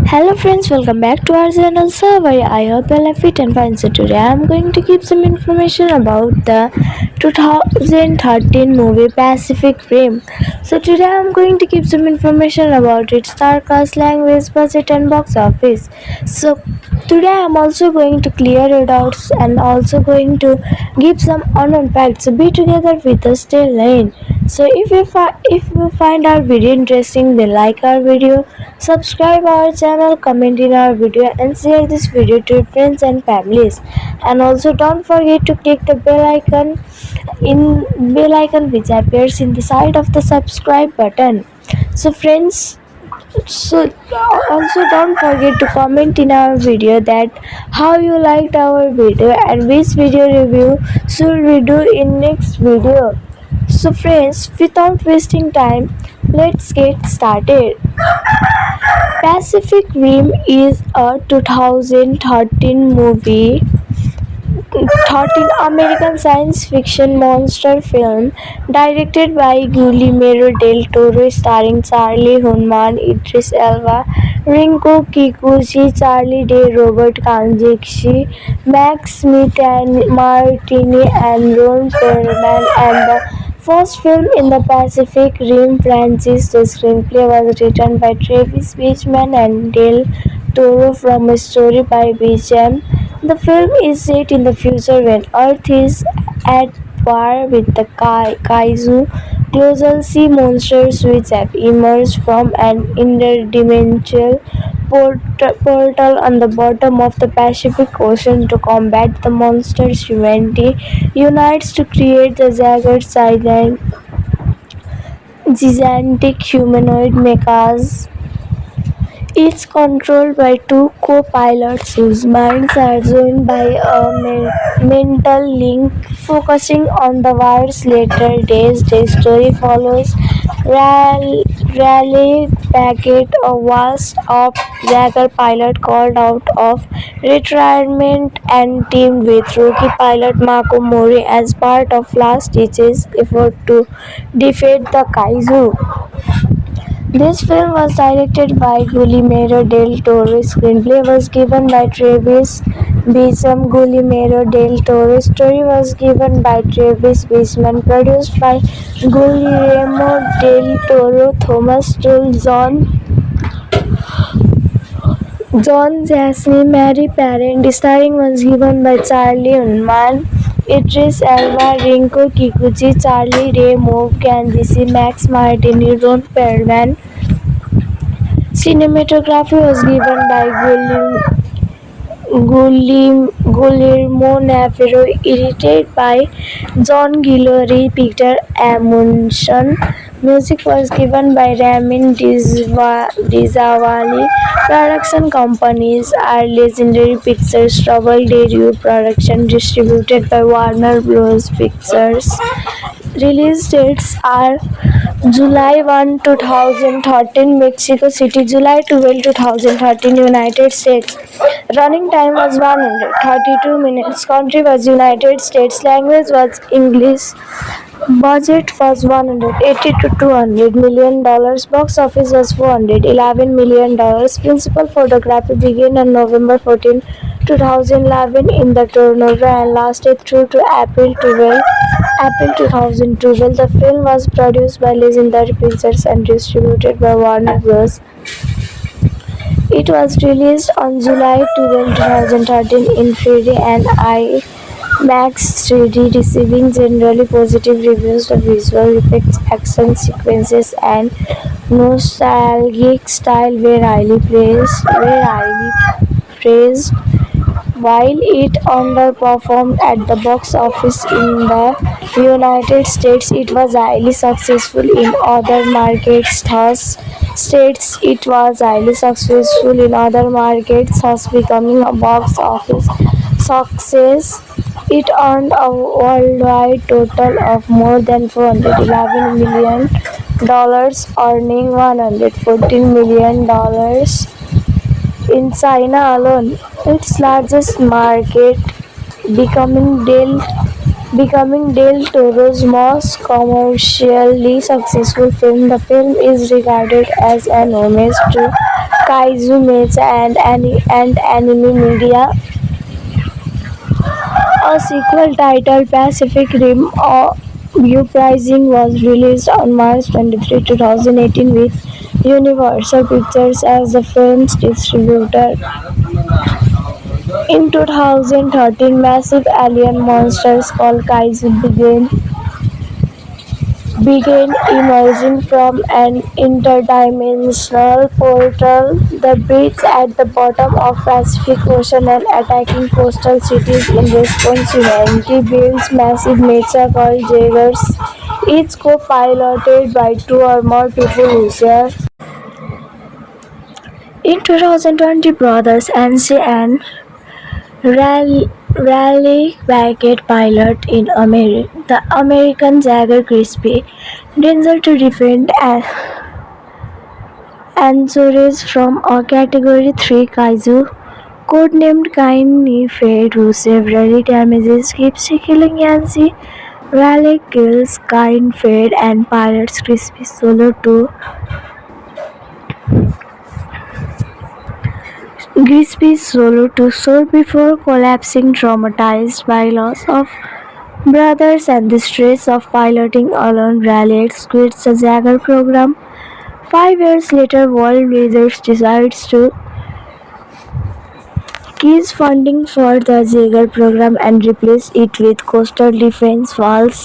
Hello friends, welcome back to our channel. So I hope you are fit and fine. So today I am going to give some information about the 2013 movie Pacific Rim. So today I am going to give some information about its star cast, language, budget and box office. So today I am also going to clear your doubts and also going to give some unknown facts. So be together with us till end. So if you find our video interesting, then like our video, subscribe our channel, comment in our video and share this video to your friends and families. And also don't forget to click the bell icon which appears in the side of the subscribe button. So friends, also don't forget to comment in our video that how you liked our video and which video review should we do in next video. So friends, without wasting time, let's get started. Pacific Rim is a 2013 movie, 13 American science fiction monster film directed by Guillermo del Toro, starring Charlie Hunnam, Idris Elba, Rinko Kikuchi, Charlie Day, Robert Kanjiksi, Max Martini, and Ron Perlman, and the first film in the Pacific Rim franchise. The screenplay was written by Travis Beachman and Del Toro from a story by Beacham. The film is set in the future when Earth is at war with the Kaiju colossal sea monsters which have emerged from an interdimensional portal on the bottom of the Pacific Ocean. To combat the monsters, humanity unites to create the gigantic humanoid mechas. It's controlled by two co-pilots whose minds are joined by a mental link. Focusing on the war's later days, the story follows Raleigh Packett, a washed-up Jaeger pilot called out of retirement, and teamed with rookie pilot Mako Mori as part of last-ditch effort to defeat the Kaiju. This film was directed by Guillermo del Toro. Screenplay was given by Travis Beacham. Guillermo del Toro. Story was given by Travis Beachman. Produced by Guillermo del Toro, Thomas Tull, John Jasny, Mary Parent. Starring was given by Charlie Hunnam, Idris Elba, Rinko Kikuchi, Charlie Day, Move Kanjisi, Max Martini, Ron Perlman. Cinematography was given by Guillermo Navarro, edited by John Guillory, Peter Amundsen. Music was given by Ramin Djawadi. Production companies are Legendary Pictures, Trouble Dario Production, distributed by Warner Bros. Pictures. Release dates are July 1, 2013, Mexico City; July 12, 2013, United States. Running time was 132 minutes. Country was United States. Language was English. Budget was 180 to 200 million dollars. Box office was 411 million dollars. Principal photography began on November 14, 2011 in the Toronto and lasted through to April 2012. The film was produced by Legendary Pictures and distributed by Warner Bros. It was released on July 12, 2013 in 3D and IMAX 3D, receiving generally positive reviews. The visual effects, action sequences, and nostalgic style were highly praised. While it underperformed at the box office in the United States, it was highly successful in other markets. Thus becoming a box office success. It earned a worldwide total of more than $411 million, earning $114 million in China alone, its largest market, becoming Del Toro's most commercially successful film. The film is regarded as an homage to kaiju mecha and anime media. A sequel titled Pacific Rim Uprising was released on March 23, 2018 with Universal Pictures as the film's distributor. In 2013, massive alien monsters called kaiju began emerging from an interdimensional portal, the bridge at the bottom of Pacific Ocean, and attacking coastal cities. In response, humanity builds massive mecha called Jaegers, each co-piloted by two or more people who share. In 2020, brothers Ansi and Raleigh Beckett pilot in the American Jaeger Crispy Danger to defend Anchorage from a Category 3 kaiju codenamed Kaini Fade, who severely damages Crispy, killing Yancy. Raleigh kills Kain Fade and pilots Crispy solo to shore before collapsing, traumatized by loss of brothers and the stress of piloting alone. Raleigh quits the Jaeger program. 5 years later, World Wizards decides to cease funding for the Jaeger program and replace it with coastal defense walls.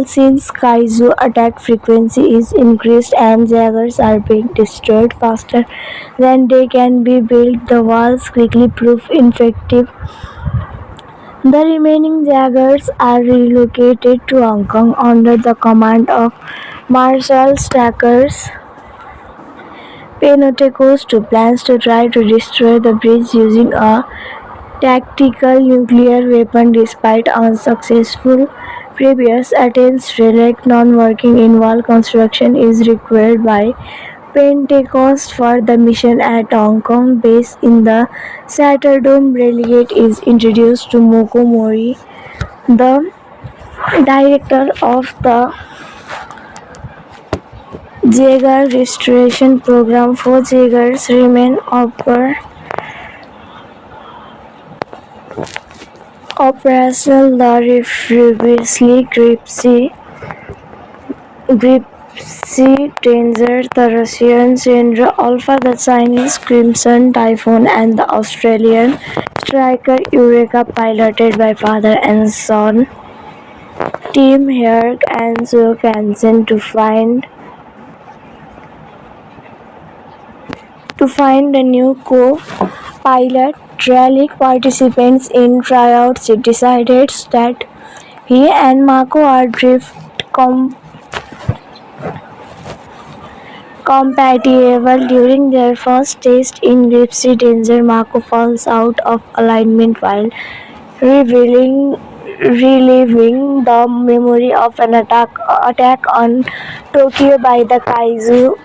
Since kaiju attack frequency is increased and Jaegers are being destroyed faster than they can be built, the walls quickly prove ineffective. The remaining Jaegers are relocated to Hong Kong under the command of Marshal Stackers Penotecos, who plans to try to destroy the bridge using a tactical nuclear weapon. Despite unsuccessful previous attempts, relic non-working involved construction is required by Pentecost for the mission at Hong Kong base in the Satterdome. Relegate is introduced to Moko Mori, the director of the Jaeger restoration program. 4 Jaegers remain operational: the previously Gripsy Danger, the Russian Chandra Alpha, the Chinese Crimson Typhoon, and the Australian Striker Eureka, piloted by father and son team Herc and Zhou Kansen. To find a new co-pilot, Raleigh participants in tryouts. It decided that he and Mako are drift compatible. During their first test in Gripsy Danger, Mako falls out of alignment while revealing reliving the memory of an attack on Tokyo by the Kaiju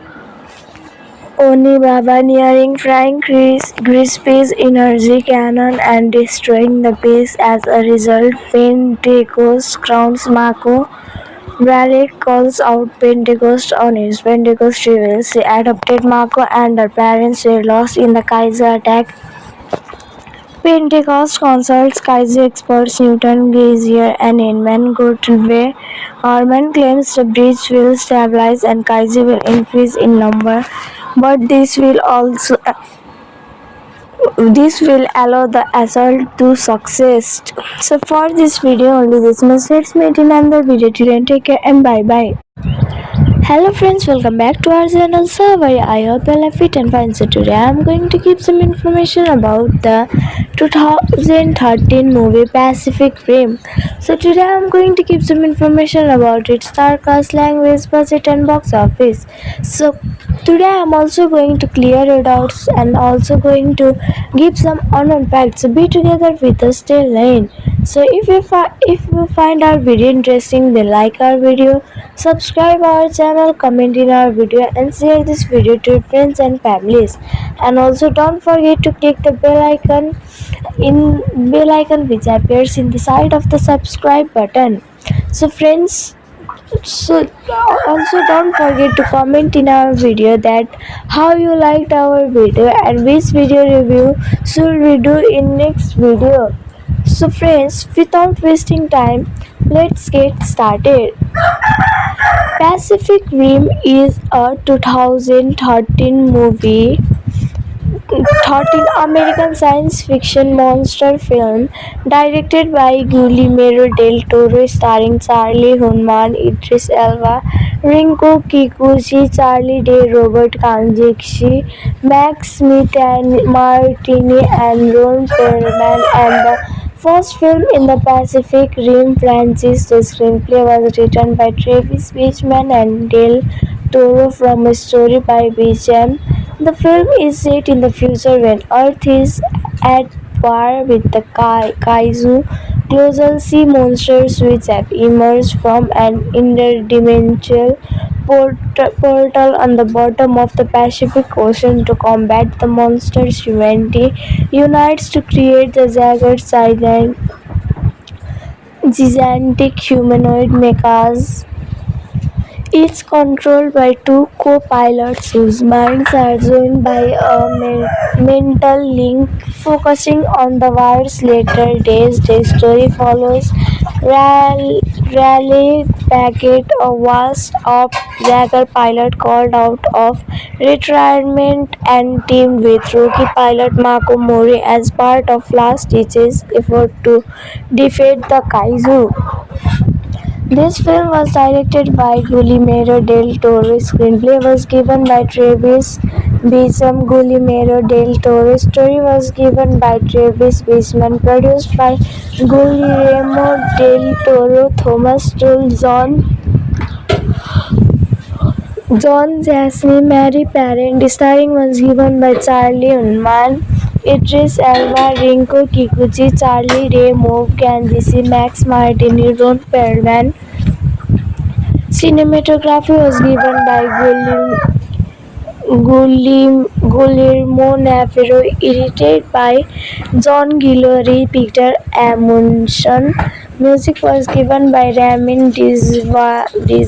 Onibaba, nearing frying Crispy's energy cannon and destroying the base. As a result, Pentecost crowns Mako. Raleigh calls out Pentecost on his Pentecost reveals she adopted Mako and her parents were lost in the Kaiser attack. Pentecost consults Kaiser experts Newton, Glazier, and Inman Gottlieb. Harman claims the bridge will stabilize and Kaiser will increase in number, but this will allow the assault to success. So for this video only this much. Let's meet in another video. Till take care and bye bye. Hello friends, welcome back to our channel. So I hope you are fit and fine. So today I am going to give some information about the 2013 movie Pacific Rim. So today I am going to give some information about its star cast, language, budget and box office. So today I am also going to clear your doubts and also going to give some unknown facts. So be together with us till end. So if you find our video interesting, then like our video, subscribe our channel, comment in our video and share this video to your friends and families. And also don't forget to click the bell icon which appears in the side of the subscribe button. So friends, also don't forget to comment in our video that how you liked our video and which video review should we do in next video. So friends, without wasting time, let's get started. Pacific Rim is a 2013 movie, 13 American science fiction monster film directed by Guillermo del Toro, starring Charlie Hunnam, Idris Elba, Rinko Kikuchi, Charlie Day, Robert Kanjiksi, Max Martini, and Ron Perlman, and the first film in the Pacific Rim franchise. The screenplay was written by Travis Beachman and Del Toro from a story by Beacham. The film is set in the future when Earth is at war with the Kaiju colossal sea monsters which have emerged from an interdimensional portal on the bottom of the Pacific Ocean. To combat the monsters, humanity unites to create the gigantic humanoid mechas. It's controlled by two co-pilots whose minds are joined by a mental link. Focusing on the wires later days, the story follows Raleigh Packett, a washed-up Jaeger pilot called out of retirement, and teamed with rookie pilot Mako Mori as part of last-ditch effort to defeat the Kaiju. This film was directed by Guillermo del Toro. Screenplay was given by Travis Beacham. Guillermo del Toro. Story was given by Travis Beachman. Produced by Guillermo del Toro, Thomas Tull, John Jasny, Mary Parent. Starring was given by Charlie Hunnam, Idris Elba, Rinko Kikuchi, Charlie Day, Move Kanjisi, Max Martini, Ron Perlman. Cinematography was given by Guillermo Navarro, edited by John Guillory, Peter Amundsen. Music was given by Ramin Djawadi.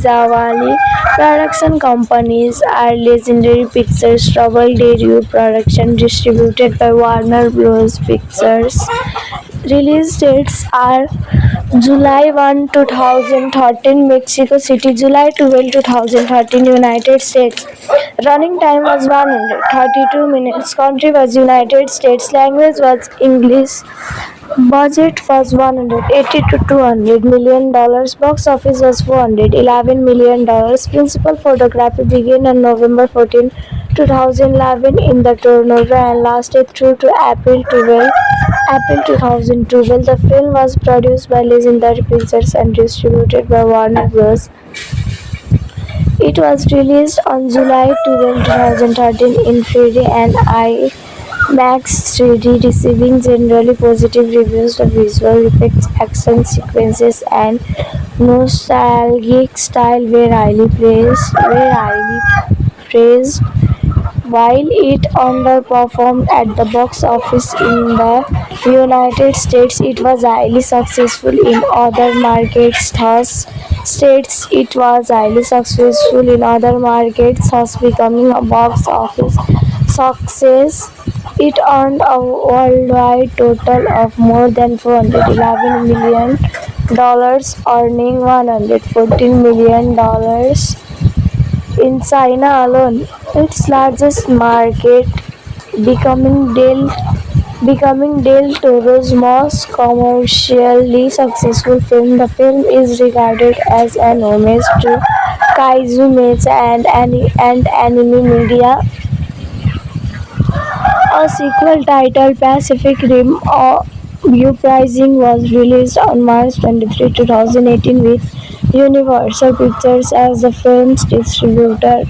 Production companies are Legendary Pictures, Trouble Daewoo Production, distributed by Warner Bros. Pictures. Release dates are July 1, 2013, Mexico City, July 12, 2013, United States. Running time was 132 minutes. Country was United States. Language was English. Budget was $180 to $200 million. Box office was $411 million. Principal photography began on November 14, 2011 in the Toronto and lasted through to April 2012. The film was produced by Legendary Pictures and distributed by Warner Bros. It was released on July 12, 2013 in 3D and Max 3D receiving generally positive reviews. The visual effects, action sequences, and nostalgic style were highly praised. While it underperformed at the box office in the United States, it was highly successful in other markets. Thus becoming a box office success. It earned a worldwide total of more than $411 million, earning $114 million in China alone, its largest market, becoming Del becoming Del Toro's most commercially successful film. The film is regarded as an homage to kaiju mecha and anime media. A sequel titled Pacific Rim Uprising was released on March 23, 2018 with Universal Pictures as the film's distributor.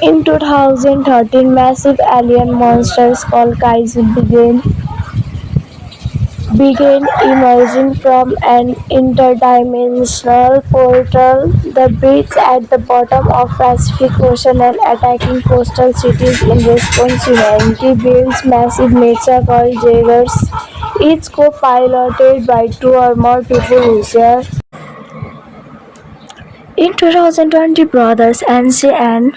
In 2013, massive alien monsters called kaiju began emerging from an interdimensional portal, the bridge at the bottom of Pacific Ocean, and attacking coastal cities. In response, humanity builds massive mecha called Jaegers, each co-piloted by two or more people who share. In 2020, brothers Ansi and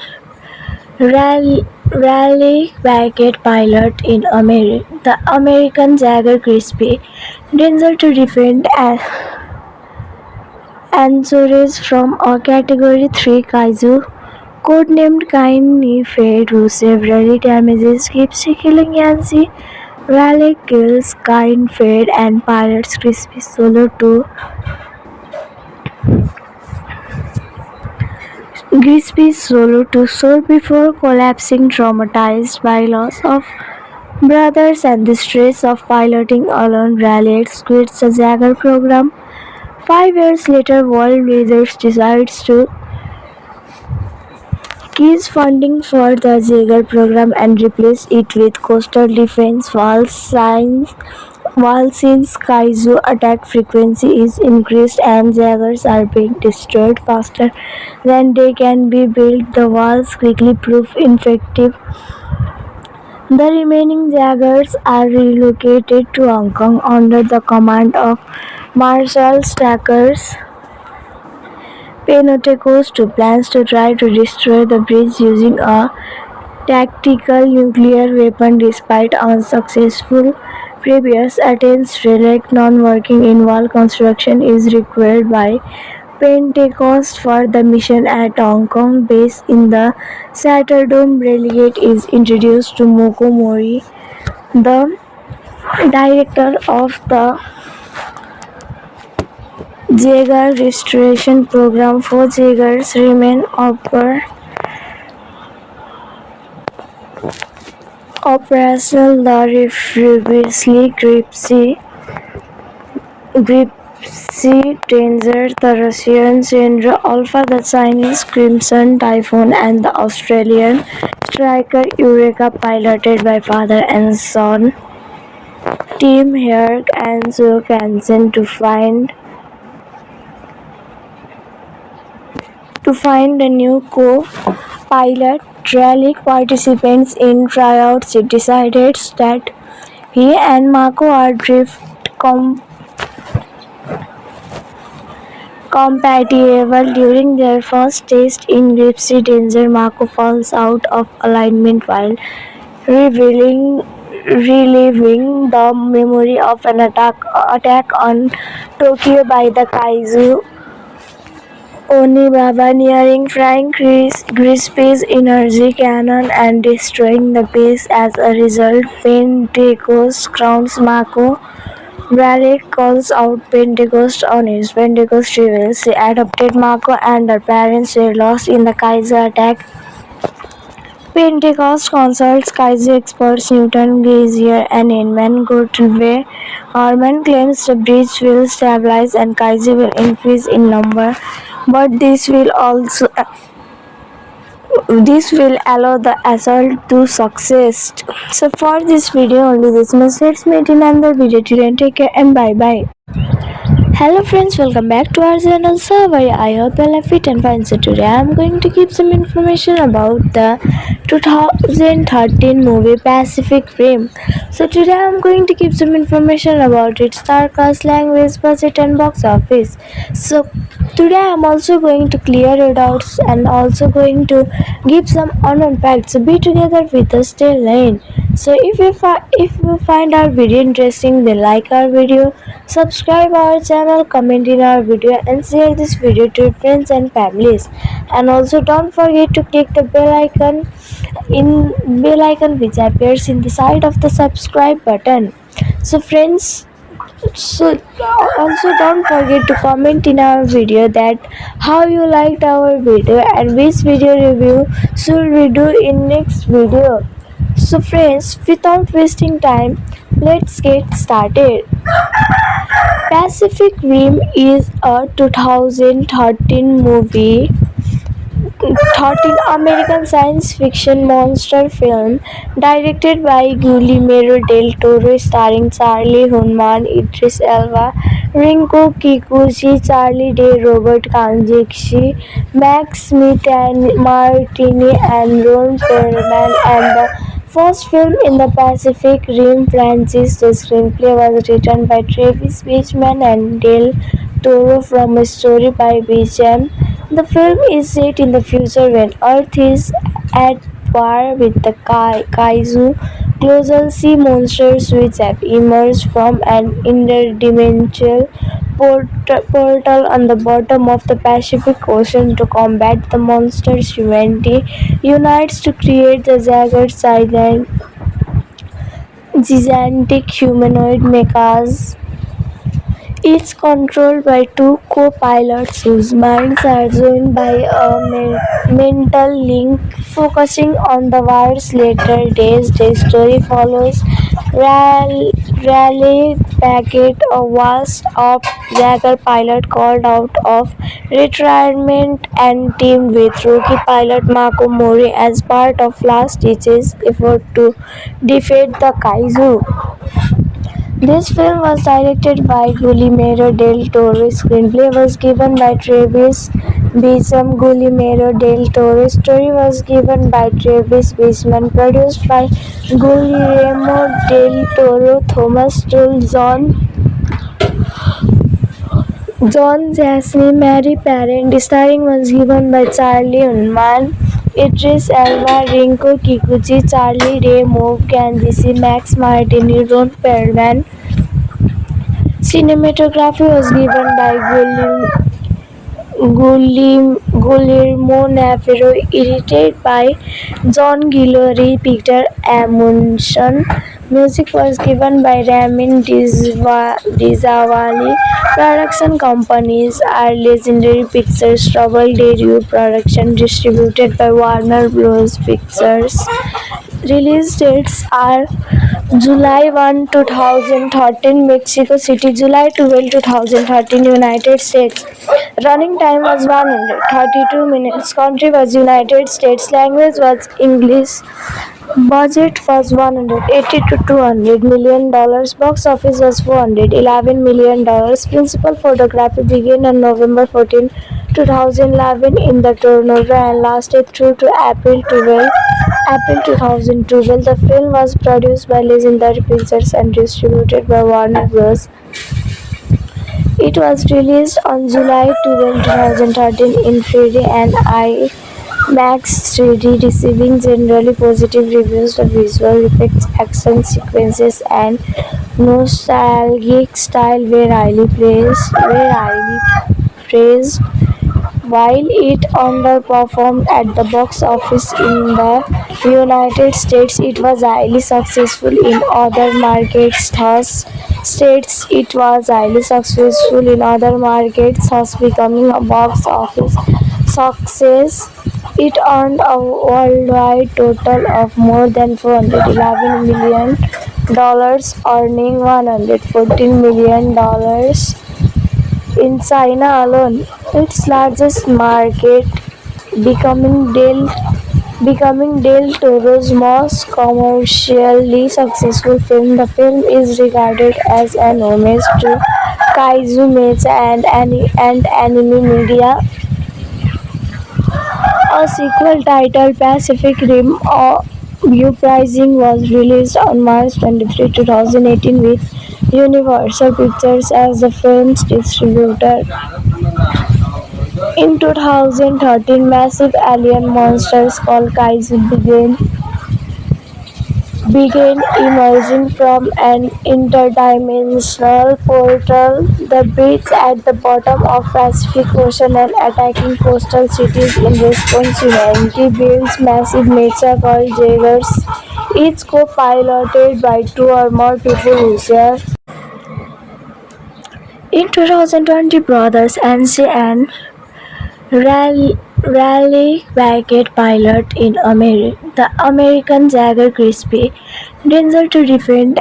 Raleigh Beckett pilot in the American Jaeger Crispy Danger to defend Anchorage from a Category 3 kaiju codenamed Kaini Fade, who severely damages Gypsy, killing Yancy. Raleigh kills Kain Fade and pilots Crispy solo to shore before collapsing, traumatized by loss of brothers and the stress of piloting alone. Raleigh quits the Jaeger program. 5 years later, World Wizards decides to cease funding for the Jaeger program and replace it with Coastal Defense while since kaiju attack frequency is increased and Jaegers are being destroyed faster than they can be built, the walls quickly prove ineffective. The remaining Jaegers are relocated to Hong Kong under the command of Marshal Stackers Pentecost, who plans to try to destroy the bridge using a tactical nuclear weapon. Despite unsuccessful previous attempts, relic non-working involved construction is required by Pentecost for the mission at Hong Kong base in the Satterdome. Relegate is introduced to Moko Mori, the director of the Jaeger restoration program. 4 Jaegers remain operational. The previously Gypsy Danger, the Russian Chandra Alpha, the Chinese Crimson Typhoon, and the Australian Striker Eureka, piloted by father and son team Herc and Zhou Kansen to find a new co-pilot. Raleigh participants in tryouts. It decides that he and Mako are drift compatible. During their first test in Gypsy Danger, Mako falls out of alignment while reliving the memory of an attack on Tokyo by the kaiju Onibaba, nearing frying Crispy's energy cannon and destroying the base. As a result, Pentecost crowns Mako. Raleigh calls out Pentecost on his. Pentecost reveals she adopted Mako and her parents were lost in the kaiju attack. Pentecost consults kaiju experts Newton, Glazier, and Inman Gottlieb. Harman claims the bridge will stabilize and kaiju will increase in number, but this will also This will allow the assault to success. So for this video only this much. Let's meet in another video. Till take care and bye bye. Hello friends, welcome back to our channel Survey. I hope you are fit and fine. So today I am going to give some information about the 2013 movie Pacific Rim. So today I am going to give some information about its star cast, language, budget and box office. So today I am also going to clear your doubts and also going to give some unknown facts. So be together with us till lane. So if you find our video interesting, then like our video, subscribe our channel, comment in our video and share this video to your friends and families. And also don't forget to click the bell icon which appears in the side of the subscribe button. So friends, so also don't forget to comment in our video that how you liked our video and which video review should we do in next video. So friends, without wasting time, let's get started. Pacific Rim is a 2013 movie, 13 American science fiction monster film directed by Guillermo del Toro, starring Charlie Hunnam, Idris Elba, Rinko Kikuchi, Charlie Day, Robert Kanjiksi, Max Smith and Martini and Ron Perlman, and the first film in the Pacific Rim franchise. The screenplay was written by Travis Beachman and Del Toro from a story by Beacham. The film is set in the future when Earth is at war with the kaiju colossal sea monsters which have emerged from an interdimensional portal on the bottom of the Pacific Ocean. To combat the monsters, humanity unites to create the gigantic humanoid mechas. It's controlled by two co-pilots whose minds are joined by a mental link. Focusing on the war's later days, the story follows Raleigh Packett, a washed-up Jaeger pilot called out of retirement and teamed with rookie pilot Mako Mori as part of last-ditch effort to defeat the kaiju. This film was directed by Guillermo del Toro. Screenplay was given by Travis Beacham. Guillermo del Toro. Story was given by Travis Beachman. Produced by Guillermo del Toro, Thomas Tull, John Jasny, Mary Parent. Starring was given by Charlie Hunnam, Idris Elba, Rinko Kikuchi, Charlie Day, Move Kanjisi, Max Martini, Ron Perlman. Cinematography was given by Guillermo Navarro, edited by John Guillory, Peter Amundsen. Music was given by Ramin Djawadi. Production companies are Legendary Pictures, Trouble Daewoo Production, distributed by Warner Bros. Pictures. Release dates are July 1, 2013, Mexico City, July 12, 2013, United States. Running time was 132 minutes. Country was United States. Language was English. Budget was $180 to $200 million. Box office was $411 million. Principal photography began on November 14, 2011 in the Toronto and lasted through to April 2012. The film was produced by Legendary Pictures and distributed by Warner Bros. It was released on July 12, 2013 in 3D and IMAX 3D, receiving generally positive reviews. The visual effects, action sequences, and nostalgic style were highly praised. While it underperformed at the box office in the United States, it was highly successful in other markets, thus becoming a box office success. It earned a worldwide total of more than $411 million, earning $114 million in China alone, its largest market, becoming Del becoming Del Toro's most commercially successful film. The film is regarded as an homage to kaiju myths and anime media. A sequel titled Pacific Rim Uprising was released on March 23, 2018 with Universal Pictures as the film's distributor. In 2013, massive alien monsters called kaiju began emerging from an interdimensional portal. The beasts at the bottom of Pacific Ocean and attacking coastal cities in response. Humanity builds massive mecha called Jaegers, each co-piloted by two or more people who share. In 2020, brothers Ansi and Rally Beckett pilot in the American Jagger Crispy Danger to defend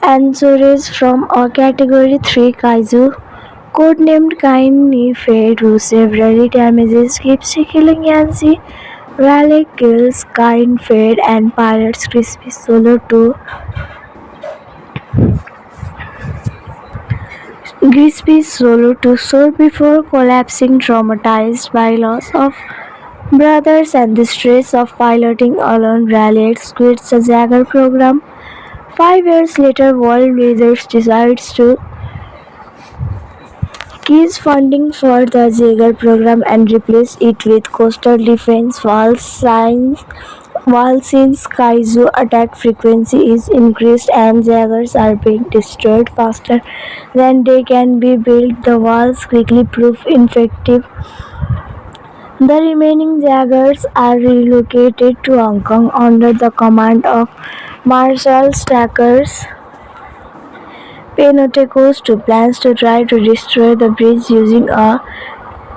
Anzores from a Category 3 kaiju codenamed Kain Fade, who severely damages Gypsy, killing Yancy. Raleigh kills Kain Fade and pilots Crispy solo to shore before collapsing, traumatized by loss of brothers and the stress of piloting alone. Raleigh quits the Jagger program. 5 years later, World Wizards decides to cease funding for the Jagger program and replace it with Coastal Defense while since kaiju attack frequency is increased and Jaggers are being destroyed faster than they can be built, the walls quickly prove ineffective. The remaining Jaggers are relocated to Hong Kong under the command of Marshal Stackers Pentecost, who plans to try to destroy the bridge using a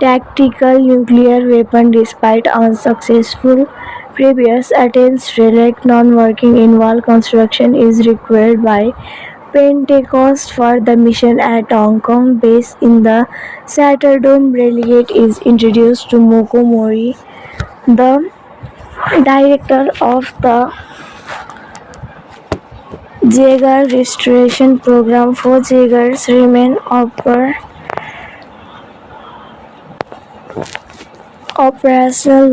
tactical nuclear weapon despite unsuccessful previous attempts. Relic non-working in-wall construction is required by Pentecost for the mission at Hong Kong base in the Satterdome. Relegate is introduced to Moko Mori, the director of the Jaeger restoration program. 4 Jaegers remain operational.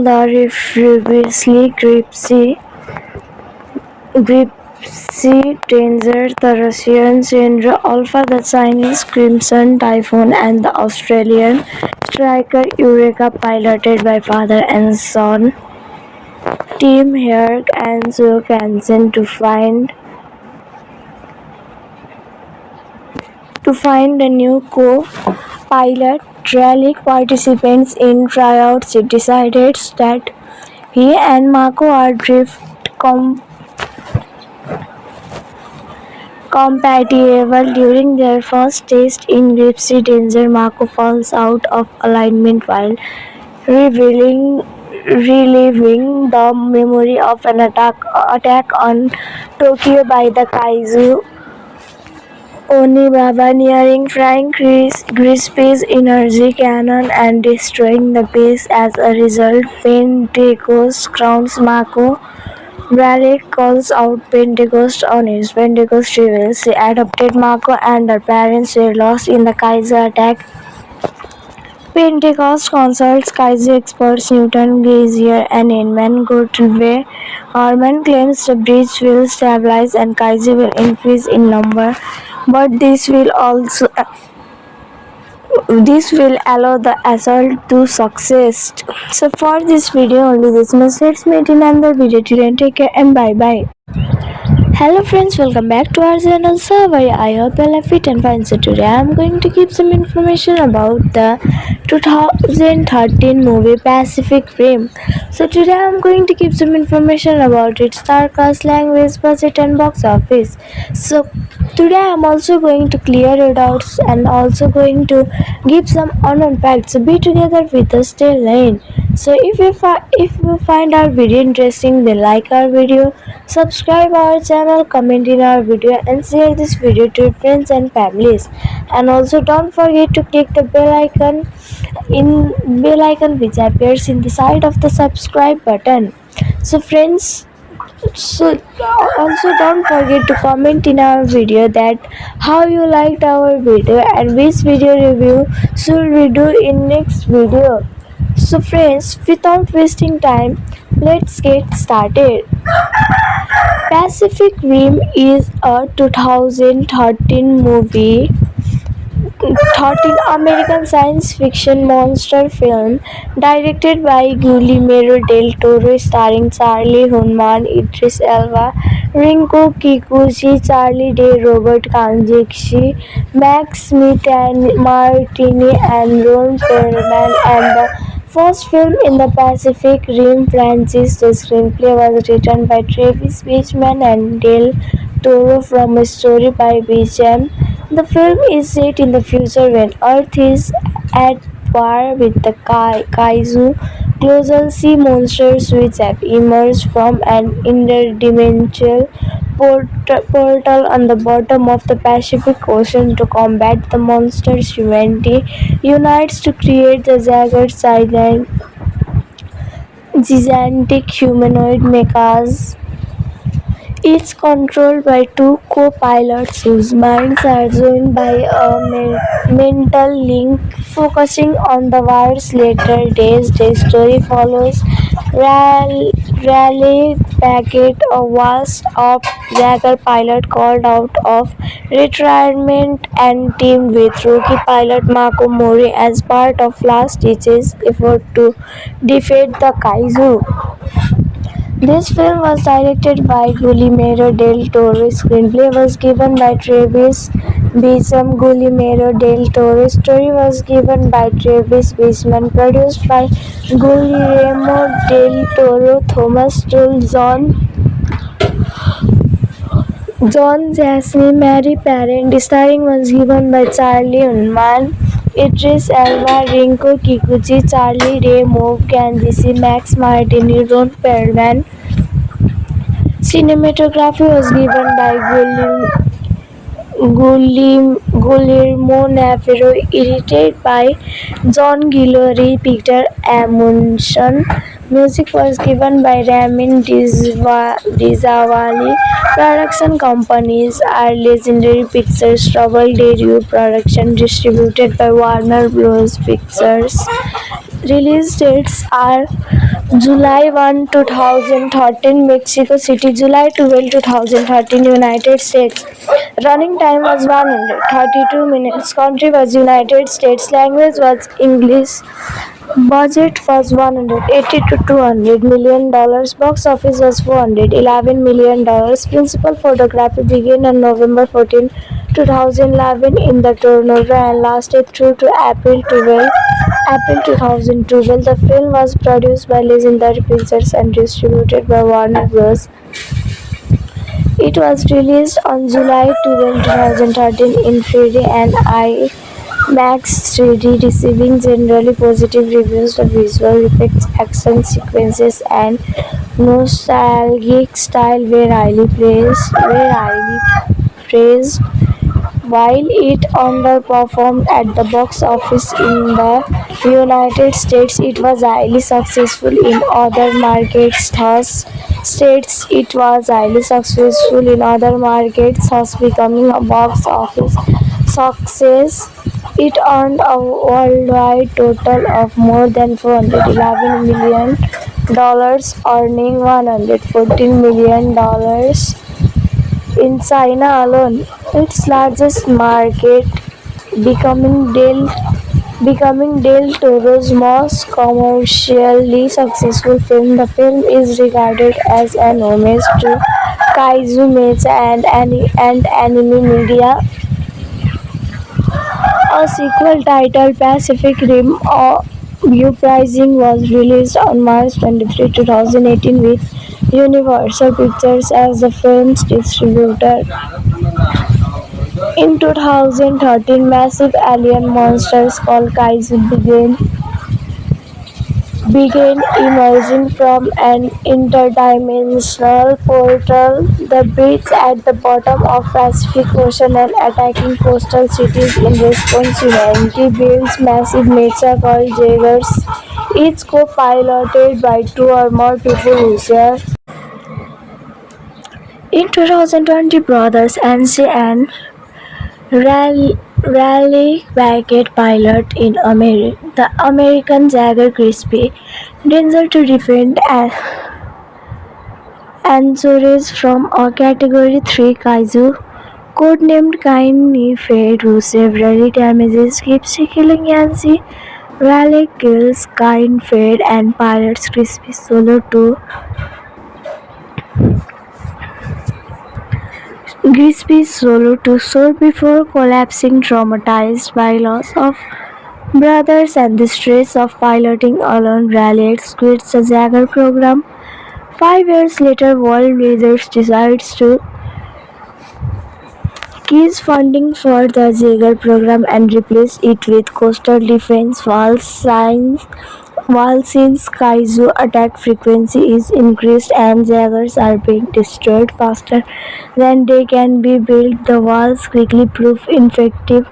The previously Gypsy Danger, the Russian Chandra Alpha, the Chinese Crimson Typhoon, and the Australian Striker Eureka, piloted by father and son Tim Herc and Joe Canson, to find a new co-pilot. Relic participants in tryouts decided that he and Mako are drift compatible. During their first test in Gypsy Danger, Mako falls out of alignment while reliving the memory of an attack on Tokyo by the kaiju Onibaba, nearing frying Crispy's energy cannon and destroying the base. As a result, Pentecost crowns Mako. Raleigh calls out Pentecost on his. Pentecost reveals she adopted Mako and her parents were lost in the kaiju attack. Pentecost consults kaiju experts Newton Glazier and Inman Gottlieb. Harman claims the bridge will stabilize and kaiju will increase in number, but this will allow the assault to succeed. So for this video only this much. Let's meet in another video. Till take care and bye bye. Hello friends, welcome back to our channel. So I hope you are fit and fine. So today I am going to give some information about the 2013 movie Pacific Rim. So today I am going to give some information about its star cast, language, budget and box office. So today I am also going to clear your doubts and also going to give some unknown facts. So be together with us till lane. So if you find our video interesting, then like our video, subscribe our channel, comment in our video and share this video to your friends and families. And also don't forget to click the bell icon in bell icon which appears in the side of the subscribe button. So friends, so also don't forget to comment in our video that how you liked our video and which video review should we do in next video. So friends, without wasting time, let's get started. Pacific Rim is a 2013 movie 13 American science fiction monster film directed by Guillermo del Toro starring Charlie Hunnam, Idris Elba, Rinko Kikuchi, Charlie Day, Robert Kanjikshi, Max Smith and Martini and Ron Perlman, and the first film in the Pacific Rim franchise. The screenplay was written by Travis Beachman and Del Toro from a story by Beecham. The film is set in the future when Earth is at war with the kaiju colossal sea monsters which have emerged from an interdimensional portal on the bottom of the Pacific Ocean. To combat the monsters, humanity unites to create the gigantic humanoid mechas, each controlled by two co-pilots whose minds are joined by a mental link. Focusing on the war's later days, the story follows Raleigh Packett, a washed-up Jaeger pilot called out of retirement and teamed with rookie pilot Mako Mori as part of last-ditch effort to defeat the kaiju. This film was directed by Guillermo del Toro. Screenplay was given by Travis Beecham. Guillermo del Toro. Story was given by Travis Beechman. Produced by Guillermo del Toro, Thomas Tull, John Jasny, Mary Parent. Starring was given by Charlie Hunnam, Idris Elba, Rinko Kikuchi, Charlie Day, Mauve Kanjisi, Max Martini, Ron Perlman. Cinematography was given by Guillermo Navarro, edited by John Guillory, Peter Amundsen. Music was given by Ramin Djawadi. Production companies are Legendary Pictures, Trouble Dario Production, distributed by Warner Bros. Pictures. Release dates are July 1, 2013, Mexico City, July 12, 2013, United States. Running time was 132 minutes. Country was United States. Language was English. Budget was $180 to $200 million. Box office was $411 million. Principal photography began on November 14, 2011 in the Toronto and lasted through to April 2012. The film was produced by Legendary Pictures and distributed by Warner Bros. It was released on July 12, 2013 in 3D and IMAX 3D, receiving generally positive reviews. The visual effects, action sequences, and nostalgic style were highly praised. While it underperformed at the box office in the United States, it was highly successful in other markets, thus becoming a box office success. It earned a worldwide total of more than $411 million, earning $114 million in China alone, its largest market, becoming Del Toro's most commercially successful film. The film is regarded as an homage to kaiju mecha and anime media. A sequel titled Pacific Rim Uprising was released on March 23, 2018 with Universal Pictures as the film's distributor. In 2013, massive alien monsters called kaiju began began emerging from an interdimensional portal. The bridge at the bottom of Pacific Ocean and attacking coastal cities in response. Humanity builds massive mecha called Jaegers, each co-piloted by two or more people who share. In 2020, brothers Ansi and Raleigh Beckett pilot in the American Jaeger Crispy Danger to defend Anchorage from a Category 3 Kaiju, codenamed Kaini Fade, who severely damages Gypsy, killing Yancy. Raleigh kills Kain Fade and pilots Crispy solo to shore before collapsing, traumatized by loss of brothers and the stress of piloting alone. Raleigh quits the Jaeger program. 5 years later, World Wizards decides to cease funding for the Jaeger program and replace it with coastal defense walls. While since Kaiju attack frequency is increased and Jaegers are being destroyed faster than they can be built, the walls quickly prove ineffective.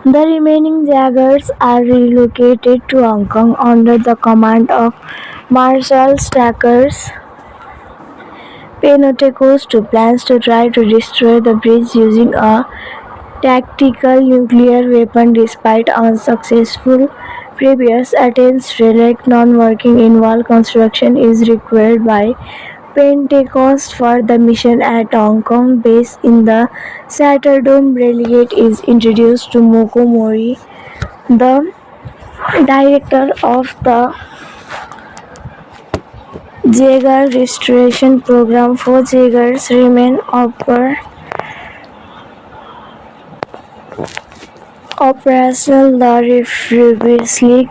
The remaining Jaegers are relocated to Hong Kong under the command of Marshal Stackers Pentecost, who plans to try to destroy the bridge using a tactical nuclear weapon despite unsuccessful previous attempts. Relic non-working in wall construction is required by Pentecost for the mission at Hong Kong base in the Satterdome. Relegate is introduced to Moko Mori, the director of the Jaeger restoration program. 4 Jaegers remain operational. The previously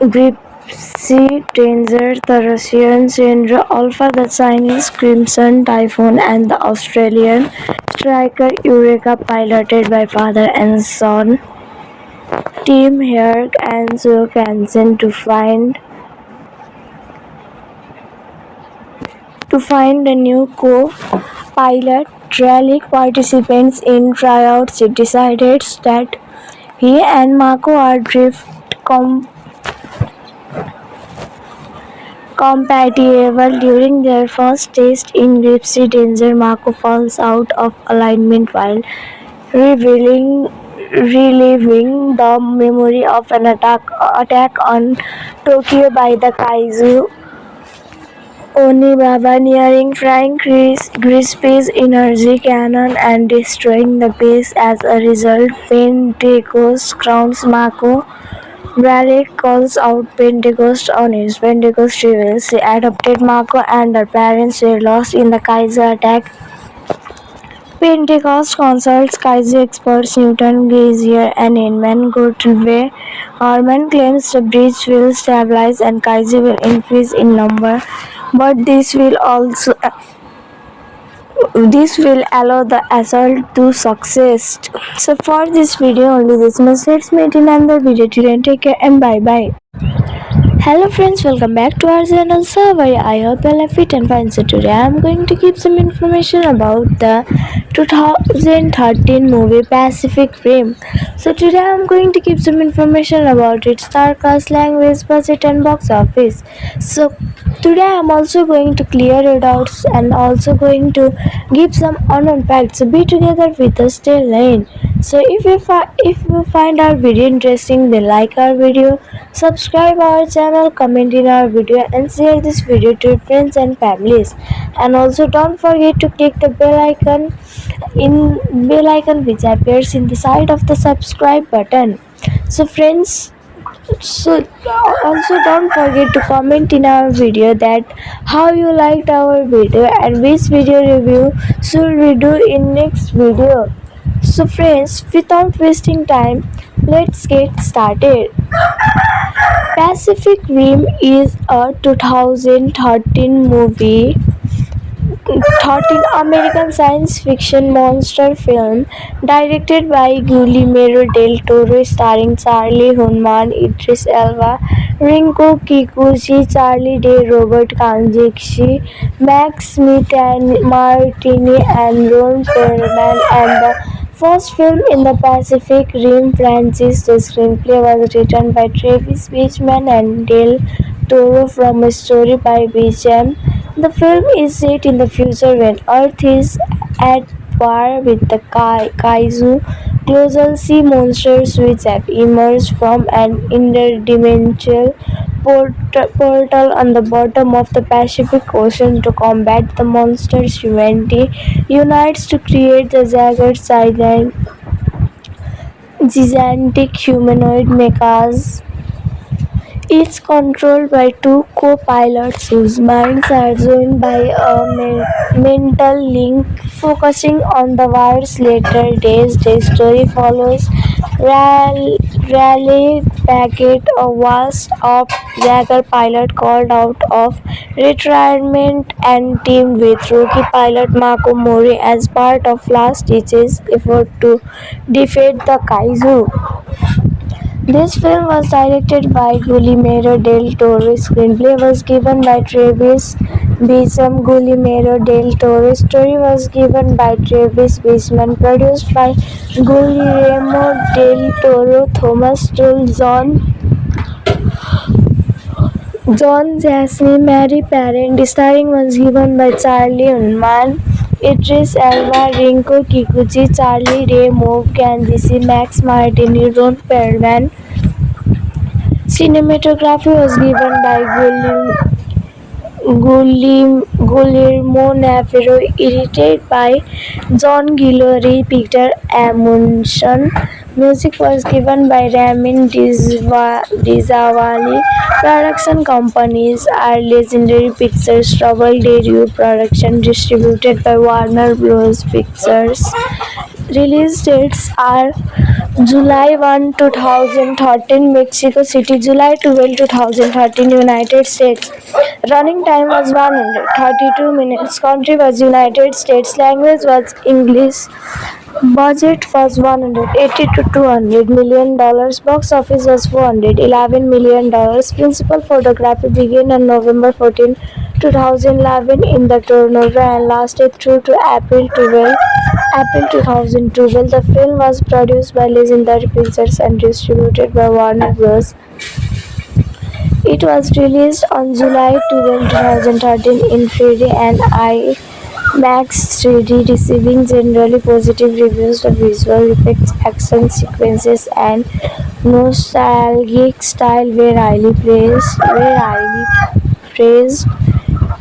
Gypsy Danger, the Russian Chandra Alpha, the Chinese Crimson Typhoon, and the Australian Striker Eureka, piloted by father and son Tim Herc and Joe Hansen, to find a new co-pilot. Raleigh participants in tryouts decided that he and Mako are drift compatible. During their first test in Gypsy Danger, Mako falls out of alignment while reliving the memory of an attack on Tokyo by the Kaiju Onibaba, nearing frying Crispy's energy cannon and destroying the base. As a result, Pentecost crowns Mako. Raleigh calls out Pentecost on his. Pentecost reveals she adopted Mako and her parents were lost in the Kaiju attack. Pentecost consults Kaiju experts Newton, Gazier, and Inman Godway. Harman claims the bridge will stabilize and Kaiju will increase in number, but this will allow the assault to succeed. So for this video only this much. Let's meet in another video. Till take care and bye bye. Hello friends, welcome back to our channel. So I hope you are fit and fine. So today I am going to give some information about the 2013 movie Pacific Rim. So today I am going to give some information about its star cast, language, budget and box office. So today I am also going to clear your doubts and also going to give some unknown facts. So be together with us till lane. So if you find our video interesting, then like our video, subscribe our channel, comment in our video and share this video to your friends and families. And also don't forget to click the bell icon which appears in the side of the subscribe button. So friends, also don't forget to comment in our video that how you liked our video and which video review should we do in next video. So friends, without wasting time, let's get started. Pacific Rim is a 2013 movie 13 American science fiction monster film directed by Guillermo del Toro starring Charlie Hunnam, Idris Elba, Rinko Kikuchi, Charlie Day, Robert Kanjikshi, Max Smith and Martini and Ron Perlman and the first film in the Pacific Rim franchise. The screenplay was written by Travis Beachman and Del Toro from a story by Beecham. The film is set in the future when Earth is at war with the kaiju colossal sea monsters which have emerged from an interdimensional portal on the bottom of the Pacific Ocean. To combat the monsters, humanity unites to create the gigantic humanoid mechas, each controlled by two co-pilots whose minds are joined by a mental link. Focusing on the war's later days, the story follows Raleigh Packett, a washed-up Jaeger pilot called out of retirement, and teamed with rookie pilot Mako Mori as part of last-ditch effort to defeat the kaiju. This film was directed by Guillermo del Toro. Screenplay was given by Travis Beecham. Guillermo del Toro. Story was given by Travis Beecham. Produced by Guillermo del Toro, Thomas Tull, John Jasny, Mary Parent. Starring was given by Charlie Hunnam, Idris Elba, Rinko Kikuchi, Charlie Day, Mauve Kanjisi, Max Martini, Ron Perlman. Cinematography was given by Guillermo Navarro, edited by John Guillory, Peter Amundsen. Music was given by Ramin Djawadi. Production companies are Legendary Pictures, Trouble Daewoo Production, distributed by Warner Bros. Pictures. Release dates are July 1, 2013, Mexico City; July 12, 2013, United States. Running time was 132 minutes. Country was United States. Language was English. Budget was $180 to $200 million. Box office was $411 million. Principal photography began on November 14, 2011 in the Toronto and lasted through to April 2012. The film was produced by Legendary Pictures and distributed by Warner Bros. It was released on July 12, 2013 in 3D and IMAX 3D, receiving generally positive reviews. The visual effects, action sequences, and nostalgic style were highly praised.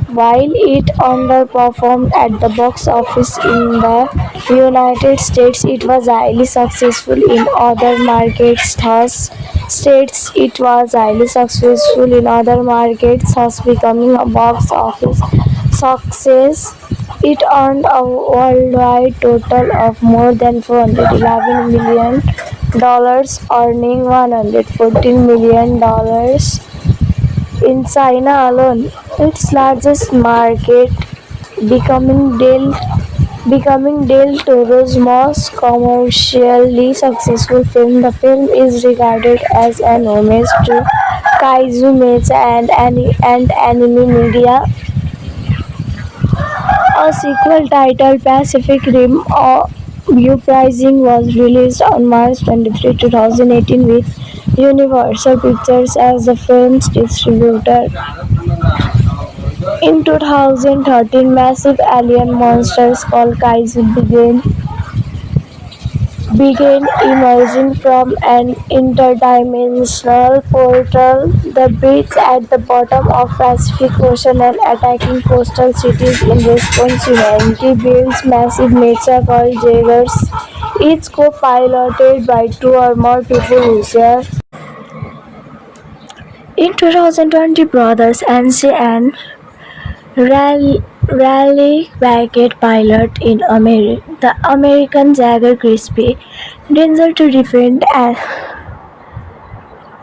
While it underperformed at the box office in the United States, it was highly successful in other markets, thus becoming a box office success. It earned a worldwide total of more than $411 million, earning $114 million in China alone, its largest market, becoming Del Toro's most commercially successful film. The film is regarded as an homage to kaiju mecha and anime media. A sequel titled Pacific Rim Uprising was released on March 23, 2018 with Universal Pictures as the film's distributor. In 2013, massive alien monsters called kaiju began emerging from an interdimensional portal, the breach at the bottom of Pacific Ocean, and attacking coastal cities. In response, humanity builds massive mecha called Jaegers, each co-piloted by two or more people who share. In 2020, brothers Ansi and Raleigh Packett pilot in the American Jaeger Crispy Danger to defend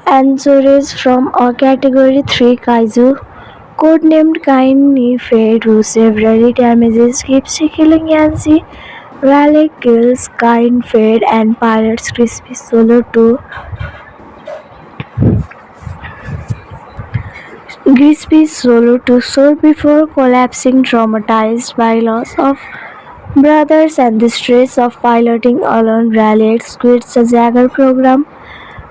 Anchorage from a Category 3 kaiju Codenamed Kaini Fade, who severely damages Gypsy, killing Yancy. Raleigh kills Kain Fade and pilots Crispy Solo to soar before collapsing, traumatized by loss of brothers and the stress of piloting alone. Raleigh quits the Jagger program.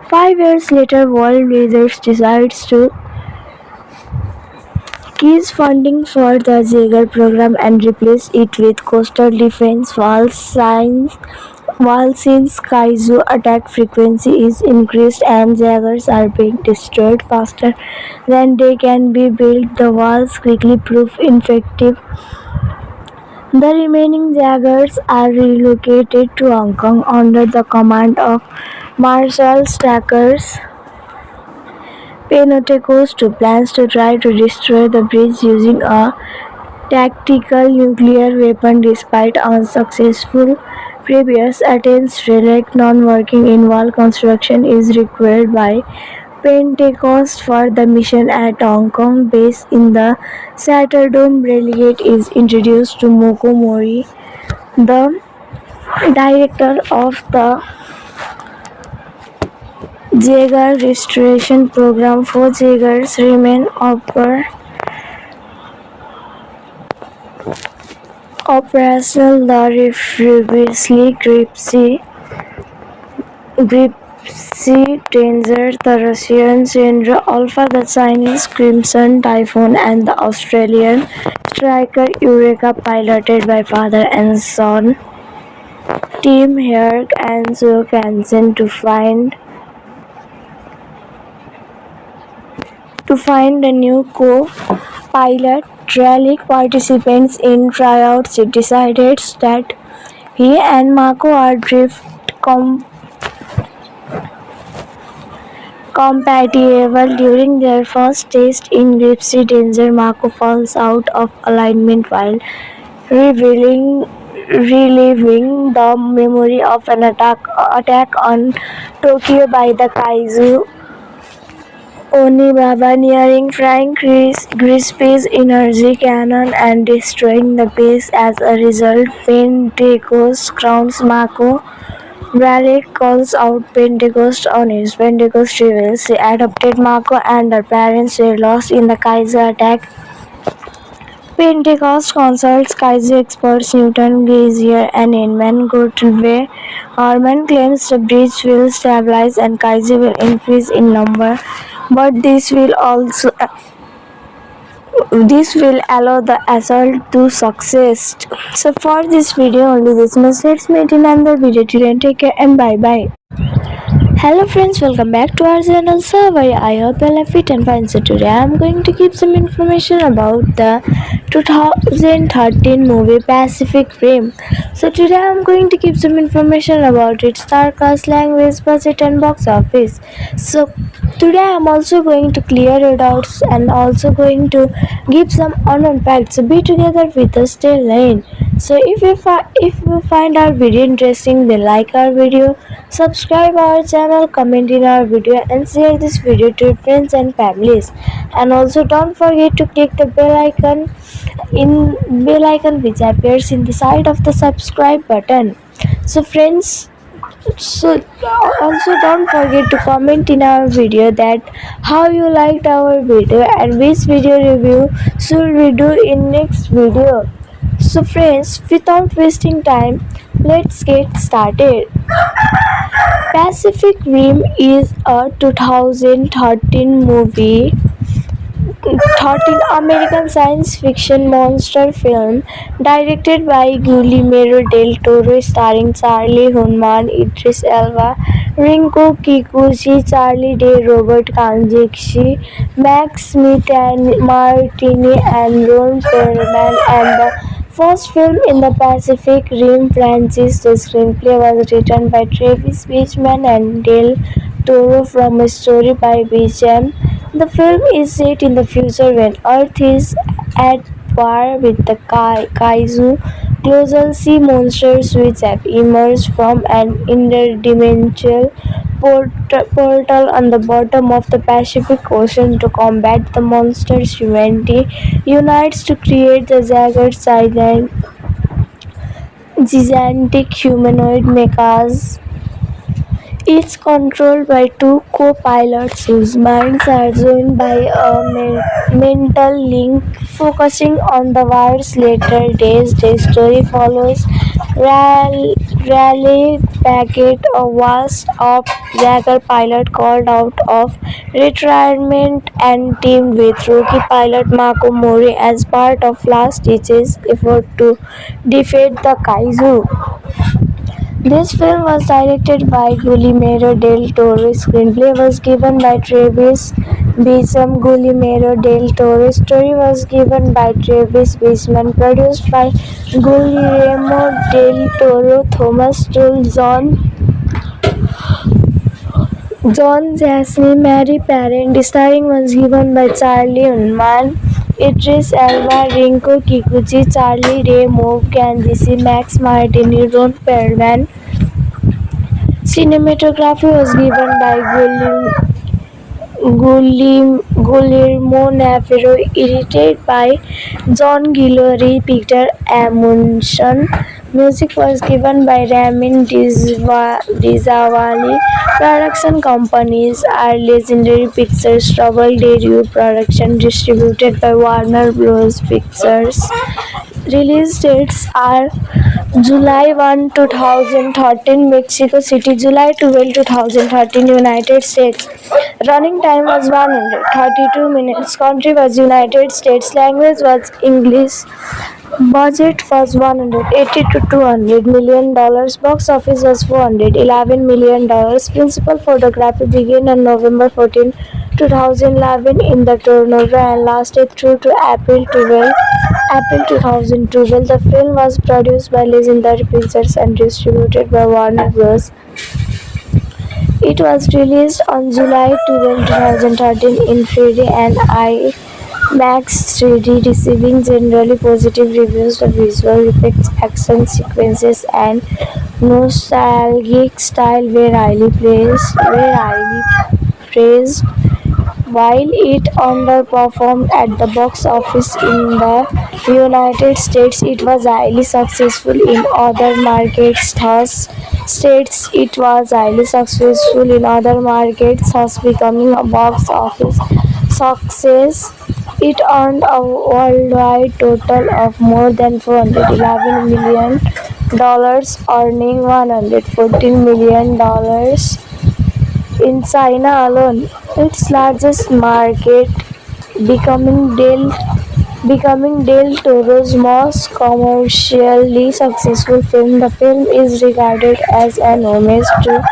5 years later, World Wizards decides to cease funding for the Jaeger program and replace it with coastal defense while since Kaiju attack frequency is increased and Jaegers are being destroyed faster than they can be built, the walls quickly prove ineffective. The remaining Jaegers are relocated to Hong Kong under the command of Marshal Stackers Pentecost, who plans to try to destroy the bridge using a tactical nuclear weapon despite unsuccessful previous attempts. Relic non-working in-wall construction is required by Pentecost for the mission at Hong Kong base in the Satterdome. Relegate is introduced to Moko Mori, the director of the Jaeger restoration program. 4 Jaegers remain operational. The previously Gripsy Danger, the Russian Chandra Alpha, the Chinese Crimson Typhoon, and the Australian Striker Eureka, piloted by father and son Tim Herc and Joe Canson to find a new co-pilot. Relic participants in tryouts decided that he and Mako are drift compatible. During their first test in Gripsy Danger, Mako falls out of alignment while reliving the memory of an attack on Tokyo by the Kaiju Onibaba, nearing frying Grispy's energy cannon and destroying the base. As a result, Pentecost crowns Mako. Raleigh calls out Pentecost on his Pentecost reveals she adopted Mako and her parents were lost in the Kaiju attack. Pentecost consults Kaiju experts Newton, Gazier, and Inman Gottlieb. Harman claims the bridge will stabilize and Kaiju will increase in number, but this will allow the assault to succeed. So for this video only this much. Let's meet in another video. Till then, take care and bye bye. Hello friends, welcome back to our channel. So I hope you are fit and fine. So today I am going to give some information about the 2013 movie Pacific Rim. So today I am going to give some information about its star cast, language, budget and box office. So today I am also going to clear your doubts and also going to give some unknown facts. So be together with us till end. So if you find our video interesting, then like our video, subscribe our channel, comment in our video and share this video to your friends and families. And also don't forget to click the bell icon which appears in the side of the subscribe button. So friends, also don't forget to comment in our video that how you liked our video and which video review should we do in next video. So friends, without wasting time, let's get started. Pacific Rim is a 2013 movie, 13 American science fiction monster film directed by Guillermo del Toro, starring Charlie Hunnam, Idris Elba, Rinko Kikuchi, Charlie Day, Robert Kanjikshi, Max Martini, and Ron Perlman, and the first film in the Pacific Rim franchise. The screenplay was written by Travis Beachman and Del Toro from a story by Beacham. The film is set in the future when Earth is at war with the Kaiju colossal sea monsters which have emerged from an interdimensional portal on the bottom of the Pacific Ocean to combat the monsters. Humanity unites to create the gigantic humanoid mechas. It's controlled by two co-pilots whose minds are joined by a mental link. Focusing on the wire's later days, the story follows Raleigh Packett, a washed-up Jaeger pilot called out of retirement and teamed with rookie pilot Mako Mori as part of last-ditch effort to defeat the Kaiju. This film was directed by Guillermo del Toro. Screenplay was given by Travis Beecham. Guillermo del Toro. Story was given by Travis Beecham. Produced by Guillermo del Toro, Thomas Tull, John Jasny, Mary Parent. Starring was given by Charlie Hunnam, Idris Elba, Rinko Kikuchi, Charlie Ray Moore, Candice Max Martini, Ron Perlman. Cinematography was given by Guillermo Navarro, edited by John Guillory, Peter Amundsen. Music was given by Ramin Djawadi. Production companies are Legendary Pictures, Trouble Daewoo Production, distributed by Warner Bros. Pictures. Release dates are July 1, 2013, Mexico City; July 12, 2013, United States. Running time was 132 minutes. Country was United States. Language was English. Budget was $180 to $200 million. Box office was $411 million. Principal photography began on November 14, 2011 in the Toronto and lasted through to April 2012. The film was produced by Legendary Pictures and distributed by Warner Bros. It was released on July 12, 2013 in 3D and IMAX 3D, receiving generally positive reviews. The visual effects, action sequences, and nostalgic style were highly praised. While it underperformed at the box office in the United States, it was highly successful in other markets, thus becoming a box office success. It earned a worldwide total of more than $411 million, earning $114 million in China alone, its largest market, becoming Del Toro's most commercially successful film. The film is regarded as an homage to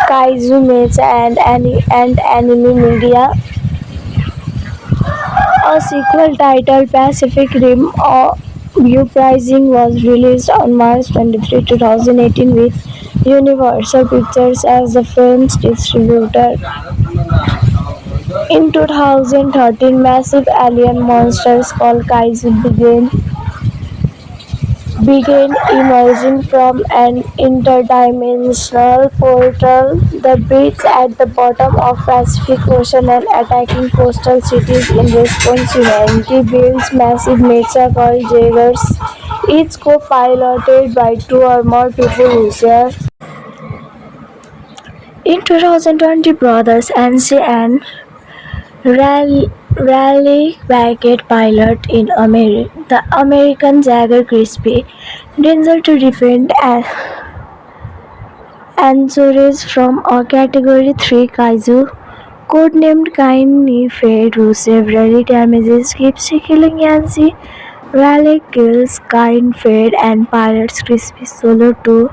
kaiju mecha and anime media. A sequel titled Pacific Rim Uprising was released on March 23, 2018 with Universal Pictures as the film's distributor. In 2013, massive alien monsters called Kaiju began emerging from an interdimensional portal, the beach at the bottom of Pacific Ocean, and attacking coastal cities. In response, humanity builds massive mecha called Jaegers, each co-piloted by two or more people who share. In 2020, brothers Ansi and Raleigh Packett pilot in the American Jaeger Crispy Danger to defend Anchorage from a Category 3 Kaiju, codenamed Kaini Fade, who severely damages Gypsy, killing Yancy. Raleigh kills Kain Fade and pilots Crispy solo to